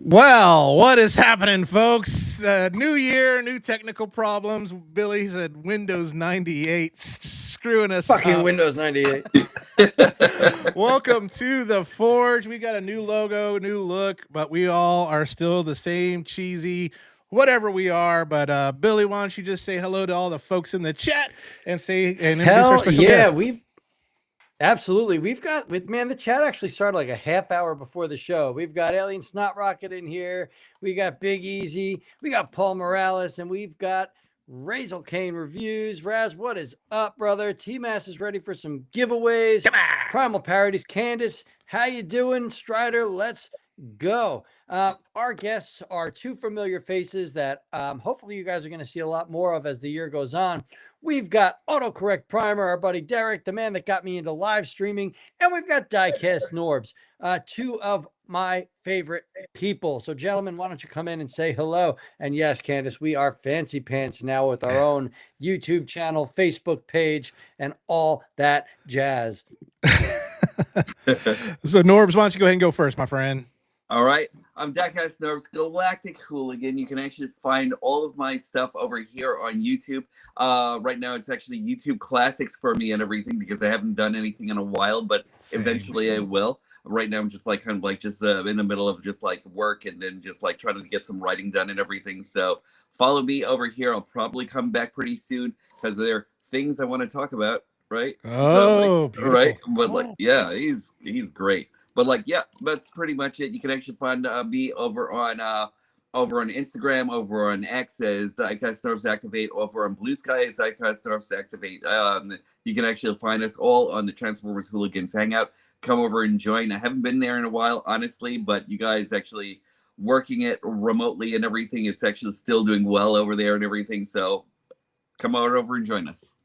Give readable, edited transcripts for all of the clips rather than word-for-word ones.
Well, what is happening, folks? New year, new technical problems. Billy said Windows 98 screwing us Fucking up. Windows 98. Welcome to the Forge. We got a new logo, new look, but we all are still the same cheesy, whatever we are. But Billy, why don't you just say hello to all the folks in the chat and introduce our Hell special yeah, guests? we've got the chat actually started like a half hour before the show. We've got Alien Snot Rocket in here, we got Big Easy, we got Paul Morales, and we've got Razel Kane reviews. Raz, what is up, brother? T-Mass is ready for some giveaways. Come on. Primal Parodies. Candace, how you doing? Strider, let's go. Our guests are two familiar faces that hopefully you guys are going to see a lot more of as the year goes on. We've got Autocorrect Primer, our buddy Derek, the man that got me into live streaming, and we've got Diecast Norbs, two of my favorite people. So, gentlemen, why don't you come in and say hello? And yes, Candace, we are fancy pants now with our own YouTube channel, Facebook page, and all that jazz. So, Norbs, why don't you go ahead and go first, my friend? All right. I'm Diecast Norbs, Galactic Hooligan. You can actually find all of my stuff over here on YouTube. Right now, it's actually YouTube Classics for me and everything because I haven't done anything in a while, but eventually I will. Right now, I'm just like kind of like just in the middle of just like work and then just like trying to get some writing done and everything. So follow me over here. I'll probably come back pretty soon because there are things I want to talk about. Right. Oh, so, like, right. But like, yeah, he's great. But like, yeah, that's pretty much it. You can actually find me over on Instagram, over on X as Diecast Norbs Activate, over on Blue Sky as Diecast Norbs Activate. You can actually find us all on the Transformers Hooligans Hangout. Come over and join. I haven't been there in a while, honestly, but you guys actually working it remotely and everything. It's actually still doing well over there and everything. So come on over and join us.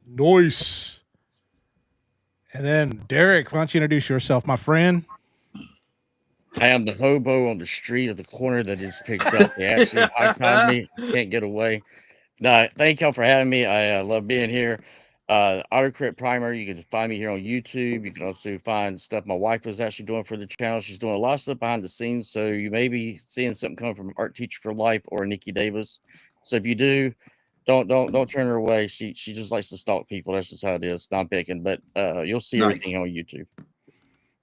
Nice. And then, Derek, why don't you introduce yourself, my friend? I am the hobo on the street of the corner that is picked up. They actually high-five me. Can't get away. No, thank y'all for having me. I love being here. Autocorrect Primer, you can find me here on YouTube. You can also find stuff my wife was actually doing for the channel. She's doing a lot of stuff behind the scenes, so you may be seeing something coming from Art Teacher for Life or Nikki Davis. So if you do, don't turn her away. She just likes to stalk people. That's just how it is. Not picking, but you'll see everything on YouTube.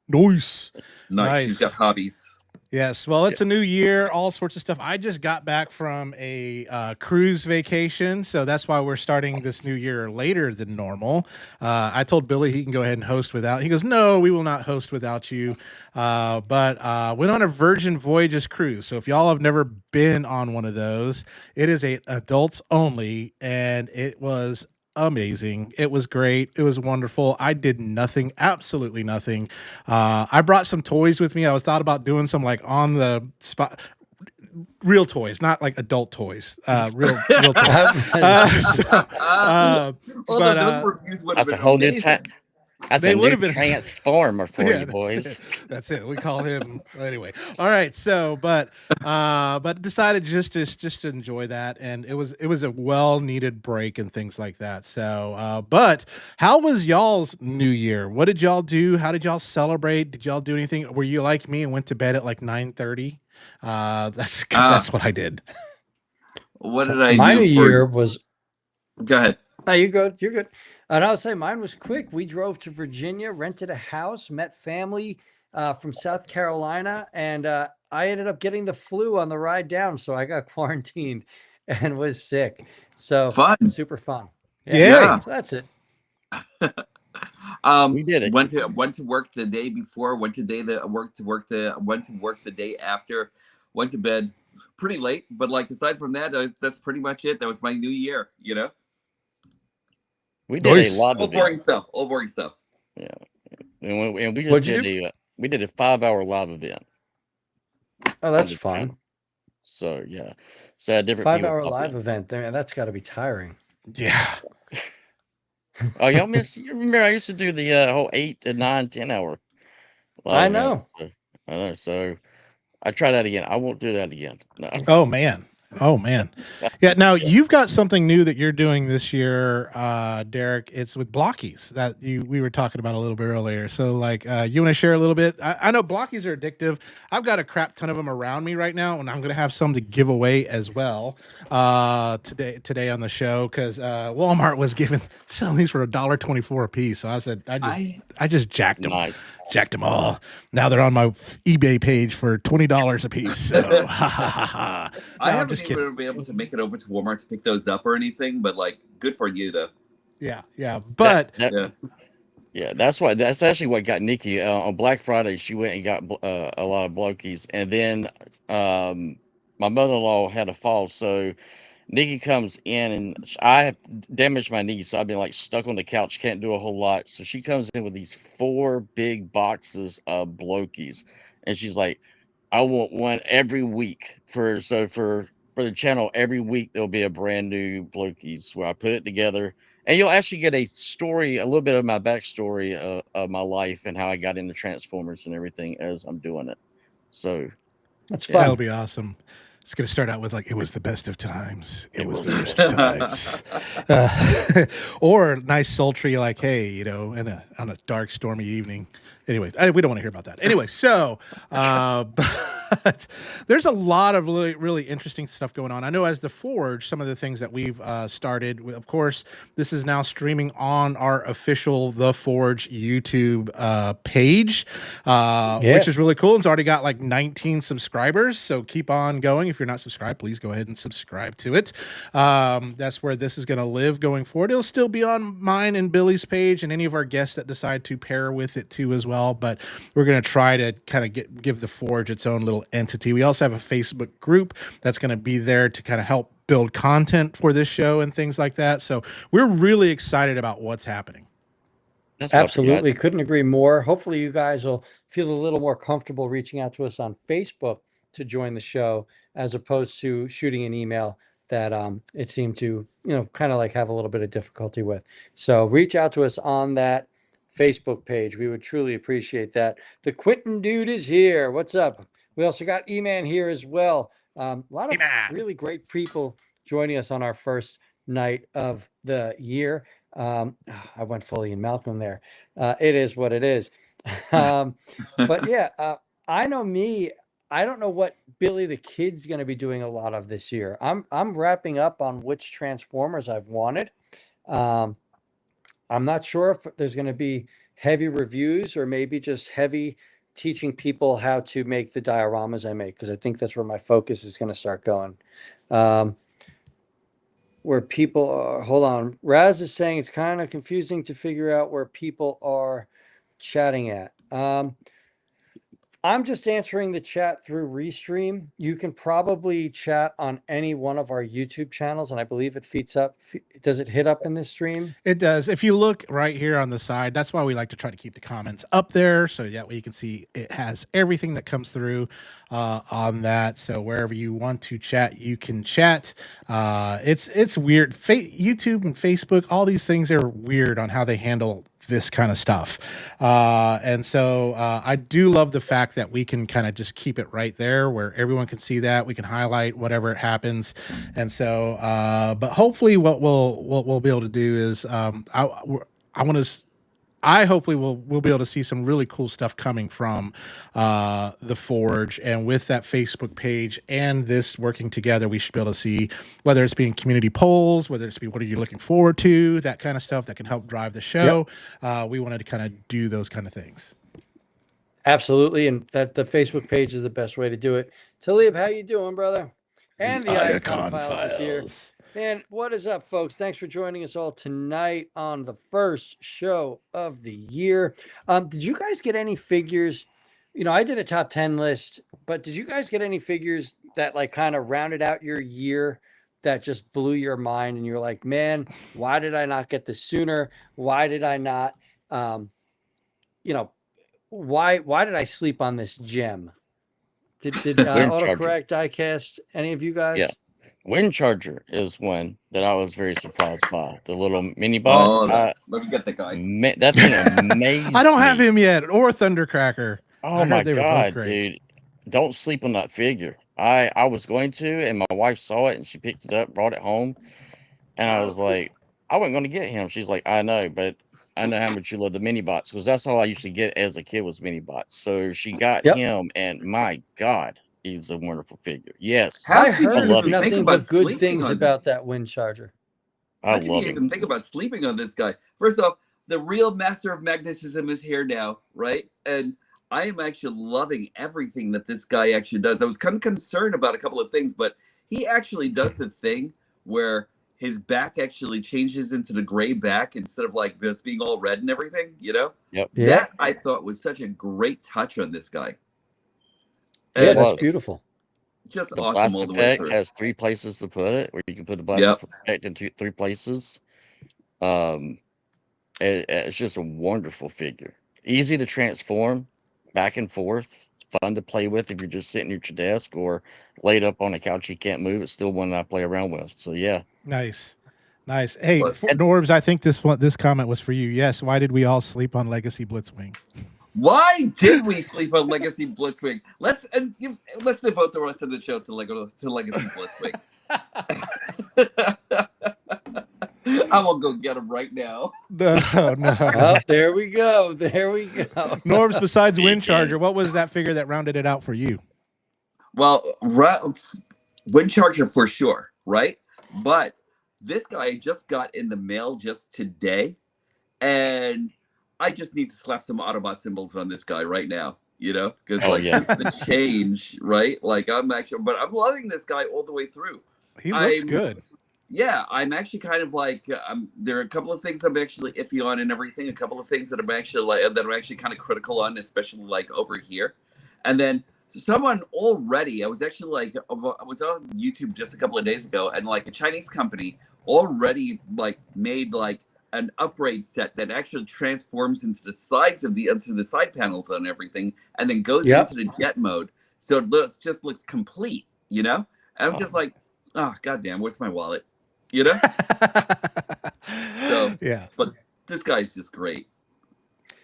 Nice. She's got hobbies. Yes. Well, it's a new year, all sorts of stuff. I just got back from a cruise vacation, so that's why we're starting this new year later than normal. I told Billy he can go ahead and host without. He goes, "No, we will not host without you." But went on a Virgin Voyages cruise. So if y'all have never been on one of those, it is a adults only, and it was amazing. It was great. It was wonderful. I did nothing, absolutely nothing. I brought some toys with me. I was thought about doing some like on the spot real toys, not like adult toys. Real toys. Those reviews would have That's been a whole new amazing. time. That's They a would new have been- transformer for Yeah, you boys. That's it. We call him anyway. All right. So, but decided just to enjoy that, and it was a well needed break and things like that. So, but how was y'all's New Year? What did y'all do? How did y'all celebrate? Did y'all do anything? Were you like me and went to bed at like 9:30? That's what I did. What did I do? My New Year was. Go ahead. No, you're good. You're good. And I would say mine was quick. We drove to Virginia, rented a house, met family from South Carolina, and I ended up getting the flu on the ride down, so I got quarantined and was sick. So Fun. super fun. Yeah. So that's it. We did it. Went to work the day before. Went to work the day after. Went to bed pretty late, but like aside from that, that's pretty much it. That was my New Year. You know. We did Nice. a lot All of boring stuff. All boring stuff. Yeah, and we just What'd you did a 5-hour live event. Oh, that's the fun. channel. So yeah, so I had different people 5-hour pop live in. event there. That's got to be tiring. Yeah. Oh, y'all miss? You remember I used to do the whole 8 to 9, 10 hour. I live know. event. I know. So I try that again. I won't do that again. No. Oh man. Oh man, yeah. Now you've got something new that you're doing this year, Derek. It's with Blockies that we were talking about a little bit earlier. So, like, you want to share a little bit? I know Blockies are addictive. I've got a crap ton of them around me right now, and I'm going to have some to give away as well today on the show because Walmart was selling these for $1.24 a piece. So I said, I just jacked them. Nice. Jacked them all. Now they're on my eBay page for $20 a piece. So, I haven't even been able to make it over to Walmart to pick those up or anything, but like, good for you though. Yeah. But yeah, that's actually what got Nikki on Black Friday. She went and got a lot of Blokies, and then my mother-in-law had a fall, so Nikki comes in, and I have damaged my knee, so I've been like stuck on the couch, can't do a whole lot. So she comes in with these 4 big boxes of Blokies, and she's like, "I want one every week for the channel. Every week there'll be a brand new Blokies where I put it together, and you'll actually get a story, a little bit of my backstory of my life and how I got into Transformers and everything as I'm doing it. So That's Yeah. fun. that'll be awesome. It's going to start out with like, it was the best of times. It was the worst of times. Or nice sultry, like, hey, on a dark, stormy evening. Anyway, we don't want to hear about that. Anyway, so, but there's a lot of really, really interesting stuff going on. I know as The Forge, some of the things that we've started with, of course, this is now streaming on our official The Forge YouTube page, which is really cool. It's already got like 19 subscribers. So keep on going. If you're not subscribed, please go ahead and subscribe to it. That's where this is going to live going forward. It'll still be on mine and Billy's page and any of our guests that decide to pair with it too as well. But we're going to try to kind of give The Forge its own little entity. We also have a Facebook group that's going to be there to kind of help build content for this show and things like that. So we're really excited about what's happening. Absolutely. Couldn't agree more. Hopefully you guys will feel a little more comfortable reaching out to us on Facebook to join the show as opposed to shooting an email that it seemed to, kind of like have a little bit of difficulty with. So reach out to us on that Facebook page. We would truly appreciate that. The Quentin dude is here. What's up? We also got E-Man here as well. A lot of really great people joining us on our first night of the year. I went fully in Malcolm there. It is what it is. But yeah, I know me. I don't know what Billy the Kid's going to be doing a lot of this year. I'm wrapping up on which Transformers I've wanted. I'm not sure if there's going to be heavy reviews or maybe just heavy teaching people how to make the dioramas I make, because I think that's where my focus is going to start going. Where people are, hold on, Raz is saying it's kind of confusing to figure out where people are chatting at. I'm just answering the chat through Restream. You can probably chat on any one of our YouTube channels, and I believe it feeds up. Does it hit up in this stream? It does. If you look right here on the side, that's why we like to try to keep the comments up there, so that way you can see it has everything that comes through on that. So wherever you want to chat, you can chat. It's weird. YouTube and Facebook, all these things are weird on how they handle this kind of stuff. And so I do love the fact that we can kind of just keep it right there where everyone can see that. We can highlight whatever it happens. And so, but hopefully what we'll be able to do is hopefully we'll be able to see some really cool stuff coming from The Forge, and with that Facebook page and this working together, we should be able to see whether it's being community polls, whether it's what are you looking forward to, that kind of stuff that can help drive the show. Yep. We wanted to kind of do those kind of things. Absolutely, and that the Facebook page is the best way to do it. Talib, how you doing, brother? And the Icon Files is here. And what is up, folks? Thanks for joining us all tonight on the first show of the year. Did you guys get any figures? I did a top 10 list, but did you guys get any figures that like kind of rounded out your year that just blew your mind and you're like, man, why did I not get this sooner? Why did I not, why did I sleep on this gem? Did autocorrect diecast any of you guys? Yeah. Wind Charger is one that I was very surprised by. The little mini bot. Let me get the guy. That's an amazing. I don't have him yet, or Thundercracker. Oh my god, dude! Don't sleep on that figure. I was going to, and my wife saw it and she picked it up, brought it home, and I was like, I wasn't going to get him. She's like, I know, but I know how much you love the mini bots because that's all I used to get as a kid was mini bots. So she got Yep. him, and my God, he's a wonderful figure. Yes, How I can you heard love it. even think nothing about but good sleeping things on about that wind charger. I How can love you him. even think about sleeping on this guy? First off, the real master of magnetism is here now, right? And I am actually loving everything that this guy actually does. I was kind of concerned about a couple of things, but he actually does the thing where his back actually changes into the gray back instead of like just being all red and everything, you know? Yep. Yeah. That I thought was such a great touch on this guy. Yeah, And that's was. beautiful. just The awesome blast all the way effect through. has 3 places to put it, where you can put the blast Yep. effect into 3 places. It's just a wonderful figure. Easy to transform back and forth. Fun to play with if you're just sitting at your desk or laid up on a couch you can't move. It's still one that I play around with. So yeah. Nice. Nice. Hey, Plus- Norbs, I think this comment was for you. Yes. Why did we all sleep on Legacy Blitzwing? Why did we sleep on Legacy Blitzwing? Let's devote the rest of the show to Legacy Blitzwing. I will go get him right now. No. Oh, there we go. There we go. Norbs, besides Wind Okay. Charger, what was that figure that rounded it out for you? Well, Wind Charger for sure, right? But this guy I just got in the mail just today, and I just need to slap some Autobot symbols on this guy right now, you know? Because Oh, like yeah. since the change, right? Like I'm loving this guy all the way through. He looks I'm- good. Yeah, I'm actually kind of like there are a couple of things I'm actually iffy on and everything. A couple of things that I'm actually kind of critical on, especially like over here. And then someone already, I was on YouTube just a couple of days ago, and like a Chinese company already like made like an upgrade set that actually transforms into the sides of into the side panels and everything, and then goes Yep. into the jet mode, so it just looks complete, you know. And I'm just like, oh goddamn, where's my wallet? You know, So- yeah. this guy's just great.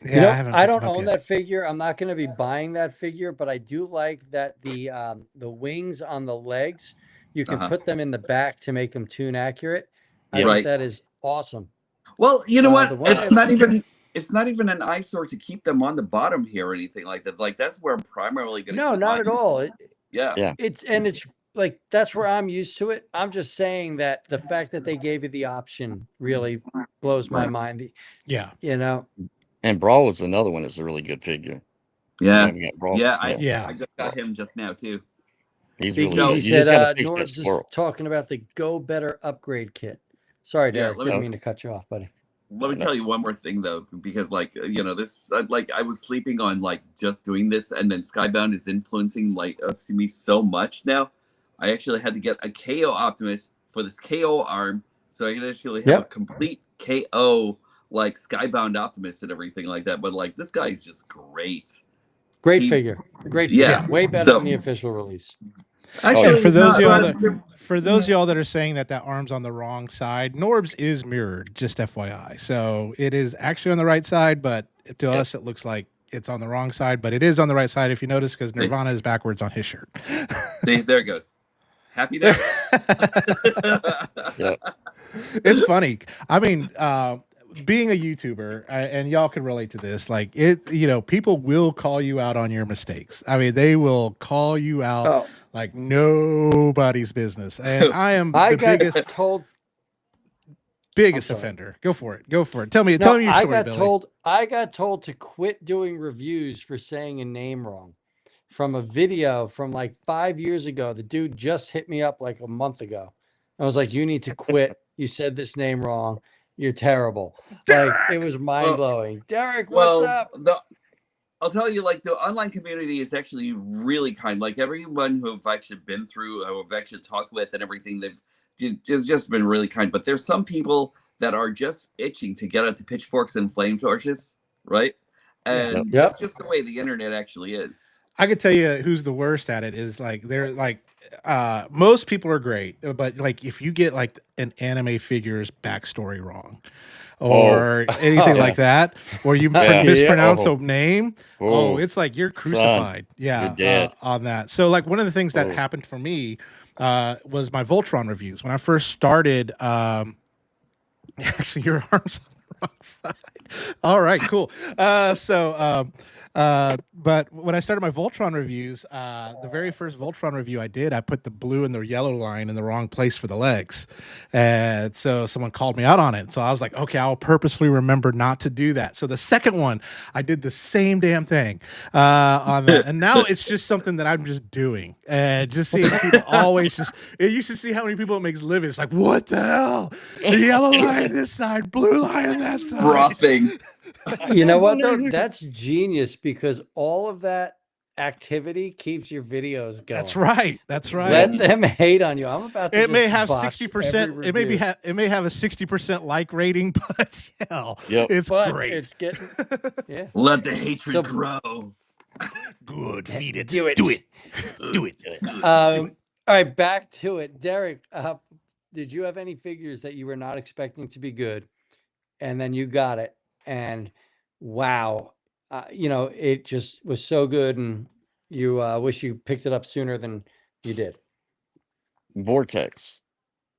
Yeah, You know, haven't I picked don't him up own yet. that figure. I'm not going to be buying that figure, but I do like that the wings on the legs, you can Uh-huh. put them in the back to make them tune accurate. I Yeah. think Right. that is awesome. Well, you know the what? one It's that- not even an eyesore to keep them on the bottom here or anything like that. Like that's where I'm primarily going to. No, not at all. Yeah. It's like that's where I'm used to it. I'm just saying that the fact that they gave you the option really blows my Right. mind. Yeah. You know, And Brawl is another one that's a really good figure. You Yeah. haven't got Brawl? Yeah. I Yeah. just got him just now too. He's Big really Easy good. You just gotta said fix that Norb's just squirrel. talking about the Go Better upgrade kit. Sorry, Yeah, Derek. let me- Didn't mean to cut you off, buddy. Let me tell you one more thing though, because like this, I was sleeping on like just doing this, and then Skybound is influencing like me so much now. I actually had to get a KO Optimus for this KO arm, so I can actually have a complete KO like Skybound Optimus and everything like that. But like this guy's just great. Great He- figure. Great Yeah. figure. Way better So- than the official release. Actually, And for those no, y'all but- For y'all that are saying that arm's on the wrong side, Norb's is mirrored, just FYI. So it is actually on the right side, but to us it looks like it's on the wrong side, but it is on the right side if you notice, because Nirvana is backwards on his shirt. See, there it goes. Happy there. Yep. It's funny. I mean, being a YouTuber, and y'all can relate to this, like people will call you out on your mistakes. I mean, they will call you out Oh, like nobody's business. And I am I the got biggest told. biggest I'm sorry. offender. Go for it. Go for it. Tell me No, your story, Billy. I got told to quit doing reviews for saying a name wrong from a video from like 5 years ago. The dude just hit me up like a month ago. I was like, you need to quit. You said this name wrong. You're terrible. Like, it was mind blowing. Derek, what's up? I'll tell you, like the online community is actually really kind. Like everyone who I've actually been through, who I've actually talked with, and everything, they've just been really kind. But there's some people that are just itching to get out the pitchforks and flame torches, right? And Yep. that's just the way the internet actually is. I could tell you who's the worst at it is like they're like most people are great, but like if you get like an anime figure's backstory wrong or anything Yeah. like that, or you Yeah. mispronounce Oh. a name, Oh, it's like you're son, crucified. Yeah, you're dead. on that. So like one of the things that Oh. happened for me was my Voltron reviews. When I first started, actually your arm's on the wrong side. All right, cool. But when I started my Voltron reviews, the very first Voltron review I did, I put the blue and the yellow line in the wrong place for the legs. And so someone called me out on it. So I was like, okay, I'll purposefully remember not to do that. So the second one, I did the same damn thing on that. And now it's just something that I'm just doing. And just seeing people always you should see how many people it makes live. It's like, what the hell? The yellow line this side, blue line that side. Frothing. You know what though? That's genius because all of that activity keeps your videos going. That's right. That's right. Let them hate on you. I'm about to. It may just have botch 60%. every It may be review. it may have a 60% like rating, but hell, Yep. it's But great. it's getting yeah. Let the hatred So- grow. Good. Feed it. Do it. Do it. Do it. All right, back to it. Derek, did you have any figures that you were not expecting to be good, and then you got it, and wow, it just was so good, and you wish you picked it up sooner than you did. Vortex.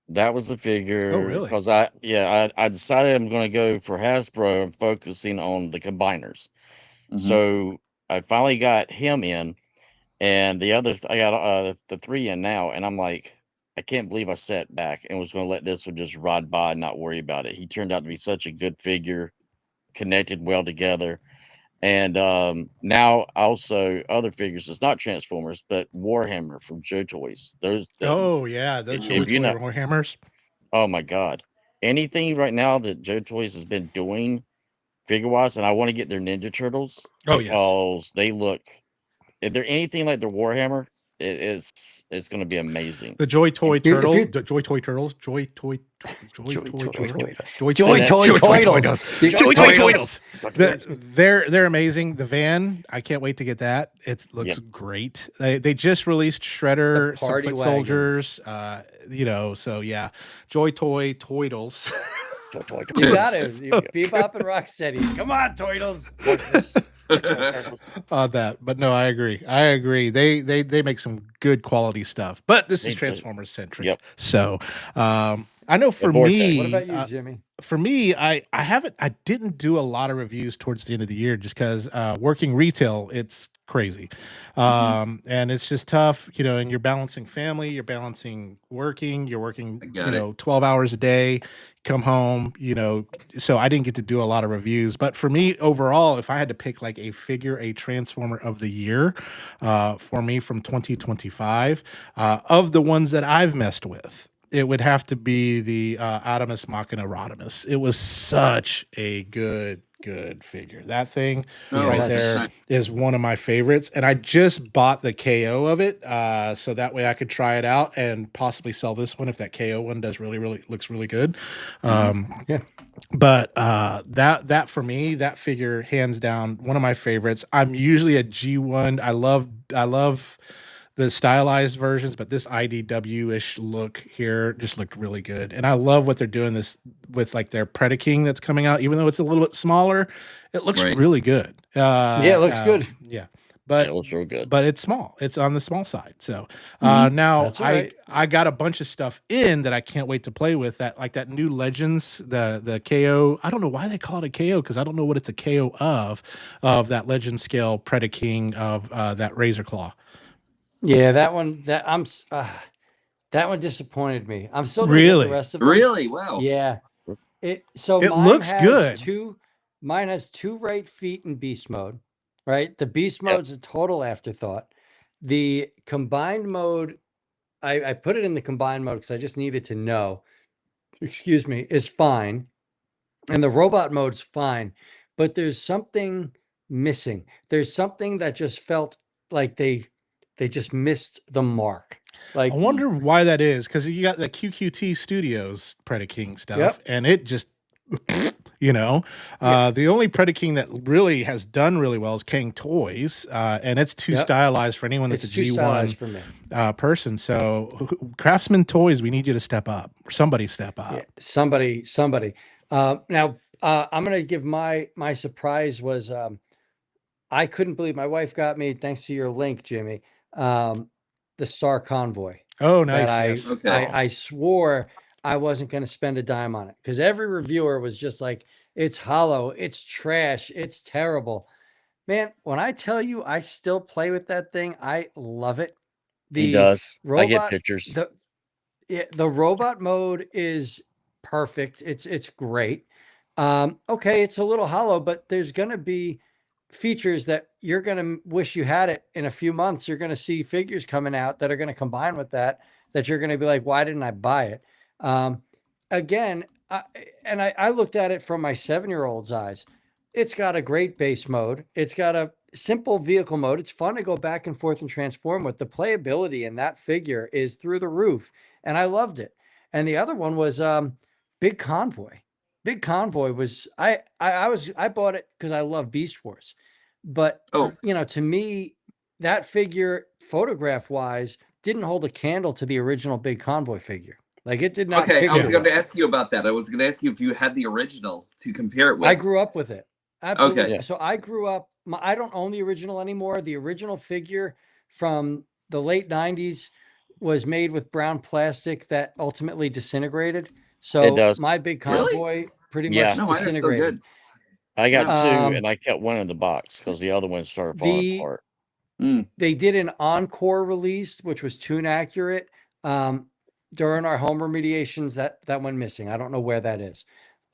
That was the figure. really? Because I decided I'm going to go for Hasbro and focusing on the combiners. Mhm. So I finally got him in, and the other I got the 3 in now, and I'm like, I can't believe I sat back and was going to let this one just ride by and not worry about it. He turned out to be such a good figure, connected well together. And now also other figures, it's not Transformers, but Warhammer from Joe Toys. Those Oh yeah, those if you know- Warhammers. oh my god. Anything right now that Joe Toys has been doing figure wise, and I want to get their Ninja Turtles Oh yes. because they look, if they're anything like their Warhammer, it's going to be amazing. The Joy Toy If you- Turtle, the Joy Toy Turtles, Joy Toy Turtle, Joy Joy Toy Toidles. Joy Toy Toidles. Toidles. They're amazing. The van, I can't wait to get that. It looks great. They just released Shredder, The some party Foot wagon. Soldiers. So yeah, Joy Toy Toidles. You got it. Bebop and Rocksteady. Come on, Toidles. On that, but no, I agree. They make some good quality stuff, but this is They do. Transformers centric. Yep. So I know for Vortex. me, What about you, Jimmy? for me, I didn't do a lot of reviews towards the end of the year just because working retail, it's crazy. And it's just tough, and you're balancing family, you're balancing working, you're working, I got it. 12 hours a day, come home, so I didn't get to do a lot of reviews. But for me, overall, if I had to pick like a Transformer of the year for me from 2025, of the ones that I've messed with, it would have to be the Adamus Machina Rodimus. It was such a good figure. That thing Oh, right that's there nice. is one of my favorites. And I just bought the KO of it. So that way I could try it out and possibly sell this one if that KO one does really looks really good. Yeah. But that for me, that figure, hands down, one of my favorites. I'm usually a G1. I love the stylized versions, but this IDW-ish look here just looked really good. And I love what they're doing this with, like their Predaking that's coming out, even though it's a little bit smaller, it looks Right. really good. Yeah, it looks good. Yeah. But It looks real good. but it's small. It's on the small side. So Mhm. now That's all right. I got a bunch of stuff in that I can't wait to play with. That like that new Legends, the KO. I don't know why they call it a KO because I don't know what it's a KO of that Legend scale Predaking of that Razor Claw. Yeah, that one disappointed me. I'm still gonna get Really? the rest of them. Really? Wow. Yeah. It It looks good. Mine has 2 right feet in beast mode, right? The beast mode's a total afterthought. The combined mode, I put it in the combined mode because I just needed to know, excuse me, is fine. And the robot mode's fine, but there's something missing. There's something that just felt like they just missed the mark. Like I wonder why that is because you got the QQT Studios Predaking stuff, Yep. and it just you know. Yeah. The only Predaking that really has done really well is Kang Toys, and it's too Yep. stylized for anyone that's It's a too stylized G1 for me. person. So Craftsman Toys, we need you to step up. Somebody step up. Yeah, somebody. Now, I'm gonna give my surprise was I couldn't believe my wife got me, thanks to your link, Jimmy, the Star Convoy Oh, that nice. Yes. Okay. I swore I wasn't going to spend a dime on it because every reviewer was just like, it's hollow, it's trash, it's terrible. Man, when I tell you I still play with that thing, I love it. He The does. I get robot, pictures. the robot mode is perfect. It's great. Okay, it's a little hollow, but there's going to be features that you're going to wish you had it in a few months. You're going to see figures coming out that are going to combine with that you're going to be like, why didn't I buy it? Again, I looked at it from my 7-year-old's eyes. It's got a great base mode. It's got a simple vehicle mode. It's fun to go back and forth and transform with. The playability in that figure is through the roof, and I loved it. And the other one was Big Convoy. Big Convoy was I bought it because I love Beast Wars, but Oh. To me, that figure photograph wise didn't hold a candle to the original Big Convoy figure. Like it did not. Okay, I was going to well. ask you about that. I was going to ask you if you had the original to compare it with. I grew up with it. Absolutely. Okay. Yeah. So I grew up. I don't own the original anymore. The original figure from the late 90s was made with brown plastic that ultimately disintegrated. It So does. my Big Really? Convoy pretty Yeah. much No, mine are still disintegrated. good. I got Yeah. two, and I kept one in the box because the other one started falling apart. They did an encore release, which was tune accurate. During our home remediations, that went missing. I don't know where that is.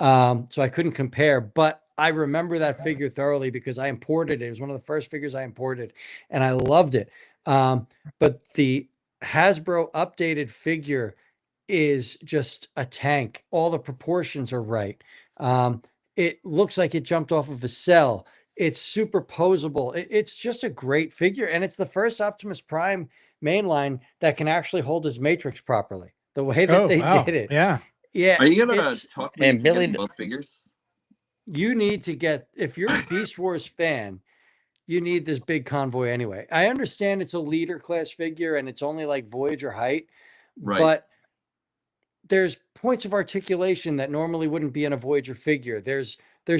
So I couldn't compare, but I remember that figure thoroughly because I imported it. It was one of the first figures I imported, and I loved it. But the Hasbro updated figure is just a tank. All the proportions are right. It looks like it jumped off of a cell. It's superposable. It's just a great figure, and it's the first Optimus Prime mainline that can actually hold his matrix properly. The way that they wow. did it. Yeah. Yeah. Are you going it's- to talk me and into Billy getting d- both figures? You need to get, if you're a Beast Wars fan, you need this Big Convoy anyway. I understand it's a leader class figure and it's only like Voyager height, Right. but there's points of articulation that normally wouldn't be in a Voyager figure. There's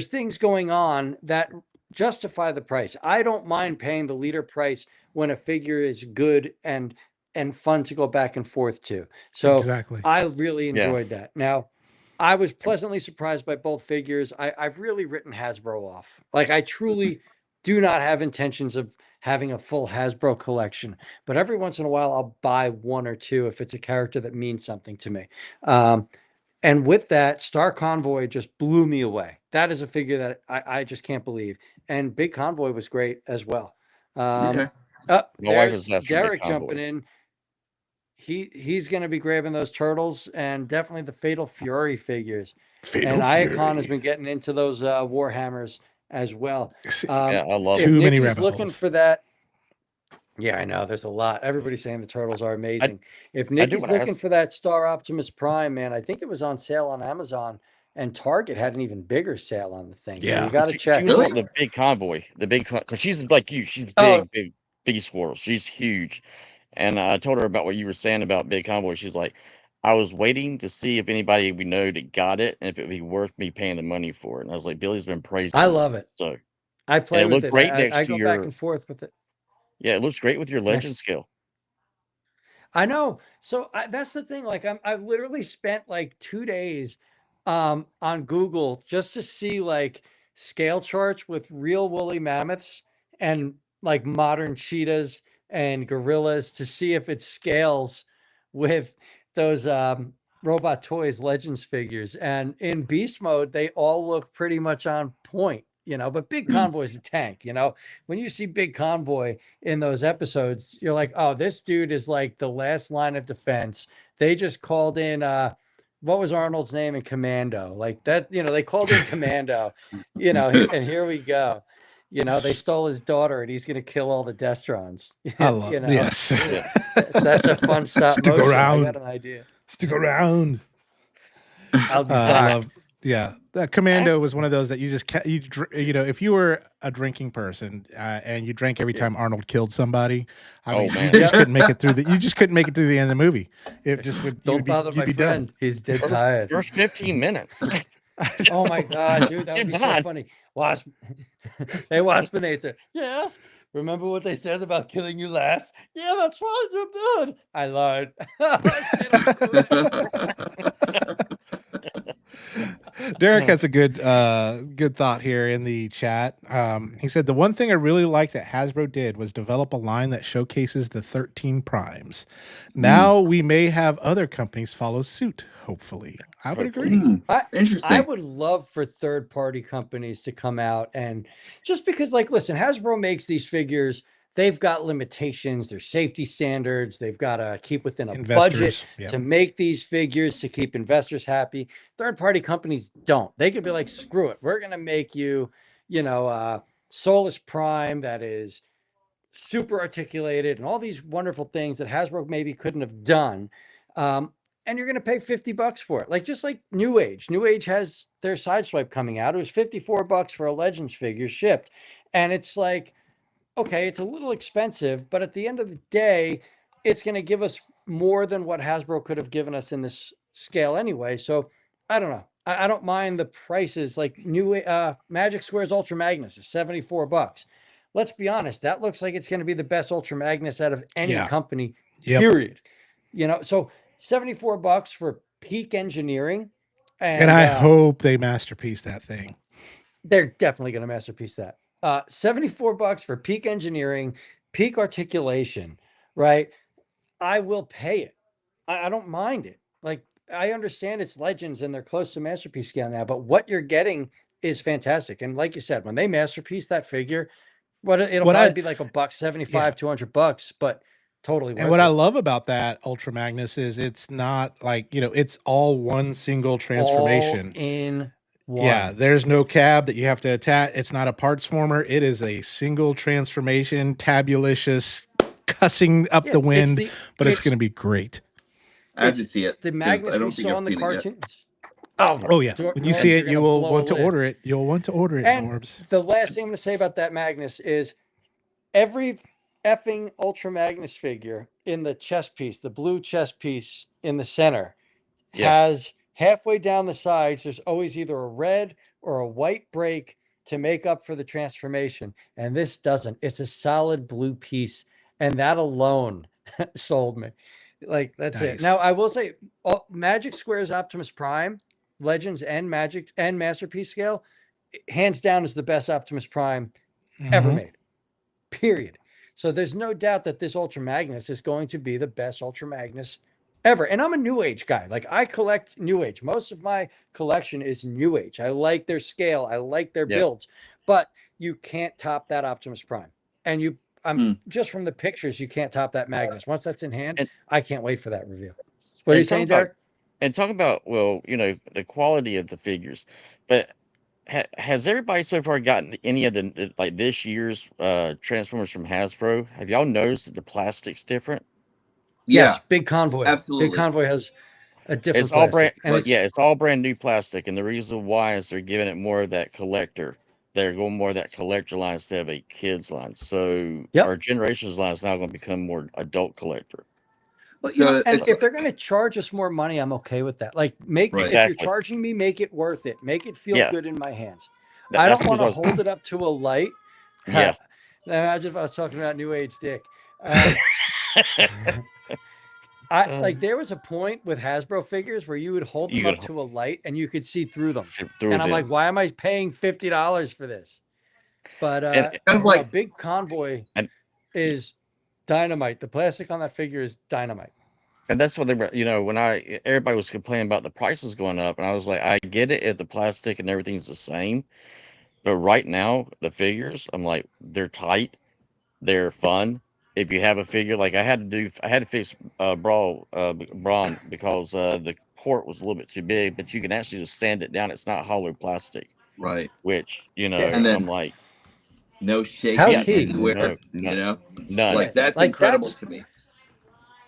things going on that justify the price. I don't mind paying the leader price when a figure is good and fun to go back and forth to. So Exactly. I really enjoyed that. Now, I was pleasantly surprised by both figures. I've really written Hasbro off. Like I truly do not have intentions of having a full Hasbro collection, but every once in a while I'll buy one or two if it's a character that means something to me. And with that, Star Convoy just blew me away. That is a figure that I just can't believe. And Big Convoy was great as well. Okay. My wife There's was asking Derek Big Convoy. jumping in. He's going to be grabbing those turtles and definitely the Fatal Fury figures. And Iacon has been getting into those Warhammers as well. Yeah, I love If it. Too many Nikki's rabbit looking holes. for that, yeah, I know. There's a lot. Everybody's saying the turtles are amazing. If do Nikki's wanna looking ask- for that Star Optimus Prime, man, I think it was on sale on Amazon, and Target had an even bigger sale on the thing. So Yeah. you got to She check. was Really? wanting the Big Convoy, because she's like you. She's big, Oh. big Beast Wars. She's huge. And I told her about what you were saying about Big Convoy. She's like, I was waiting to see if anybody we know that got it and if it would be worth me paying the money for it. And I was like, Billy's been praising I love it. So I play it with looked it. great next I to go back your- and forth with it. yeah, it looks great with your legend Next. scale. I know. So that's the thing. Like I've literally spent like 2 days on Google just to see like scale charts with real woolly mammoths and like modern cheetahs and gorillas to see if it scales with those Robot Toys Legends figures. And in beast mode, they all look pretty much on point, but Big Convoy's a tank, when you see Big Convoy in those episodes, you're like, oh, this dude is like the last line of defense. They just called in what was Arnold's name in Commando? Like that, they called in Commando, and here we go. They stole his daughter and he's gonna kill all the Destrons. I love yes. That's a fun stop Stick motion. around. I got an idea. Stick around. I'll be I back. love Yeah, the Commando was one of those that you just you know, if you were a drinking person and you drank every time Arnold killed somebody, I Oh, mean, man. you just couldn't make it through the. You just couldn't make it through the end of the movie. It just would. Don't bother my You'd be done. friend. He's dead tired. First 15 minutes. Oh my god, dude, that would be so God. funny. Wasp, hey Waspinator. Yes. Remember what they said about killing you last? Yeah, that's fine. You're good. I lied. Derek has a good thought here in the chat. He said the one thing I really like that Hasbro did was develop a line that showcases the 13 primes. Now we may have other companies follow suit. Hopefully, I would agree. Interesting. I would love for third-party companies to come out and just because, like, listen, Hasbro makes these figures. They've got limitations, there's safety standards. They've got to keep within a budget to make these figures to keep investors happy. Third-party companies don't. They could be like, screw it. We're going to make you, you know, Solus Prime that is super articulated and all these wonderful things that Hasbro maybe couldn't have done. And you're going to pay $50 for it. Like, just like New Age. New Age has their Sideswipe coming out. It was $54 for a Legends figure shipped. And it's like, okay, it's a little expensive, but at the end of the day, it's going to give us more than what Hasbro could have given us in this scale anyway. So I don't know. I don't mind the prices. Like Magic Squares Ultra Magnus is $74. Let's be honest. That looks like it's going to be the best Ultra Magnus out of any company, period. You know, so $74 for Peak Engineering. And I hope they masterpiece that thing. They're definitely going to masterpiece that. $74 for Peak Engineering, Peak Articulation, right? I will pay it. I don't mind it. Like, I understand it's Legends and they're close to masterpiece scale now, but what you're getting is fantastic. And like you said, when they masterpiece that figure, it'll probably be like $175, $200, but totally worth and what it. I love about that Ultra Magnus is it's not like, you know, it's all one single transformation. All in one. Yeah, there's no cab that you have to attach. It's not a parts former. It is a single transformation, tabulicious, cussing up the wind, but it's going to be great. I have to see it. The Magnus we saw in the cartoons. Oh yeah. When you see it, you will want to order it. You'll want to order it, Norbs. The last thing I'm going to say about that Magnus is every effing Ultra Magnus figure in the chest piece, the blue chest piece in the center, has halfway down the sides, there's always either a red or a white break to make up for the transformation. And this doesn't. It's a solid blue piece. And that alone sold me. Like, that's it. Now, I will say, Magic Squares Optimus Prime, Legends and Magic and Masterpiece scale, hands down is the best Optimus Prime ever made. Period. So there's no doubt that this Ultra Magnus is going to be the best Ultra Magnus ever. And I'm a New Age guy. Like, I collect New Age. Most of my collection is New Age. I like their scale. I like their builds. But you can't top that Optimus Prime. And just from the pictures, you can't top that Magnus. Once that's in hand, I can't wait for that review. What are you saying, Derek? And talk about, well, you know, the quality of the figures. But has everybody so far gotten any of the, like, this year's Transformers from Hasbro? Have y'all noticed that the plastic's different? Yes, Big Convoy. Absolutely. Big Convoy has a different it's all plastic. brand, it's all brand new plastic. And the reason why is they're giving it more of that collector. They're going more of that collector line instead of a kids line. So our generations line is now going to become more adult collector. But you know, and if they're going to charge us more money, I'm okay with that. Like, if you're charging me, make it worth it. Make it feel good in my hands. I don't want to hold it up to a light. Yeah. Imagine if I was talking about New Age dick. Like, there was a point with Hasbro figures where you would hold them up to a light and you could see through them. And I'm like, why am I paying $50 for this? But Big Convoy is dynamite. The plastic on that figure is dynamite. And that's what they were, you know, when everybody was complaining about the prices going up, and I was like, I get it if the plastic and everything's the same, but right now the figures, I'm like, they're tight, they're fun. If you have a figure, like I had to fix Brawn because the port was a little bit too big, but you can actually just sand it down. It's not hollow plastic, right? Which, you know, and then, I'm like, no shake anywhere, you know, none. Like, that's incredible to me.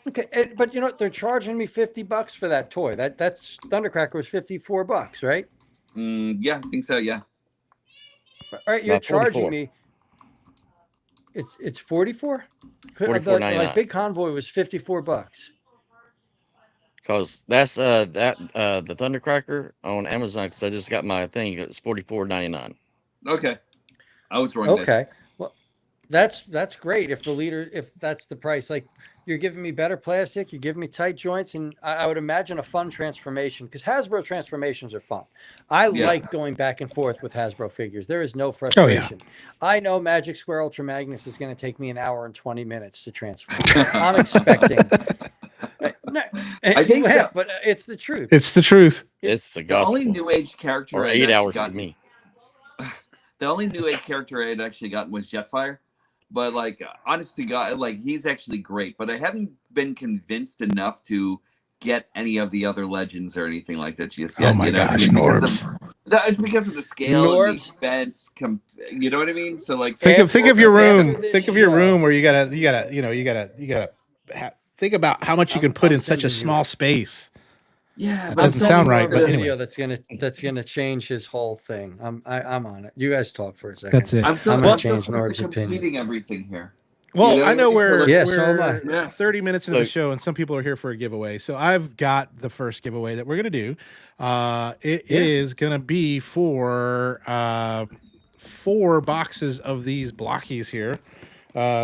Okay, but you know what? They're charging me $50 for that toy. That's Thundercracker was $54, right? Yeah, I think so. Yeah. All right, you're About charging 44. me. It's 44. $44.99. Like Big Convoy was $54. Because that's the Thundercracker on Amazon. Because I just got my thing. It's $44.99. Okay. I was wrong. Then. Okay. Well, that's great. If that's the price, like you're giving me better plastic, you're giving me tight joints, and I would imagine a fun transformation because Hasbro transformations are fun. I Yeah. like going back and forth with Hasbro figures. There is no frustration. I know Magic Square Ultra Magnus is going to take me an hour and 20 minutes to transform. I'm expecting. No, I think laugh, that- but it's the truth. It's the truth. It's the The only gospel. New Age character Or I'd 8 actually hours for gotten- me. The only New Age character I had actually gotten was Jetfire. But like, honest to God, like he's actually great. But I haven't been convinced enough to get any of the other legends or anything like that just yet. Oh my you know? gosh, Because Norbs. it's because of the scale, and the Norbs. expense. You know what I mean? So like, Think of your After room. this Think of your show- room where you gotta think about how much you can put I'm in such a sending you- small space. yeah, That but doesn't I'm sound telling right, you, but But anyway. video that's gonna change his whole thing. I'm on it. You guys talk for a second. That's it. I'm still, I'm I'm gonna still change close Norb's to opinion. completing everything here. Well, You know I know what I mean? So, we're like- Yeah, so am I. we're Yeah. 30 minutes into the So- show, and some people are here for a giveaway. So I've got the first giveaway that we're gonna do. It Yeah. is gonna be for 4 boxes of these blockies here.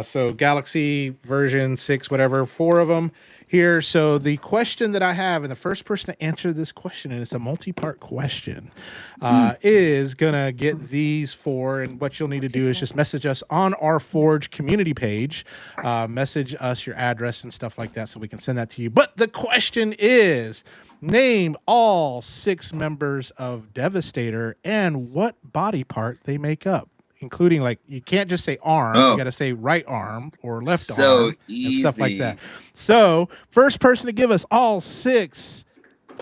So Galaxy version 6, whatever, 4 of them here. So the question that I have, and the first person to answer this question, and it's a multi-part question, is gonna get these 4. And what you'll need to do is just message us on our Forge community page, message us your address and stuff like that, so we can send that to you. But the question is, name all 6 members of Devastator and what body part they make up, including, like, you can't just say arm, Oh. you got to say right arm or left So arm and stuff like easy. that. So, first person to give us all 6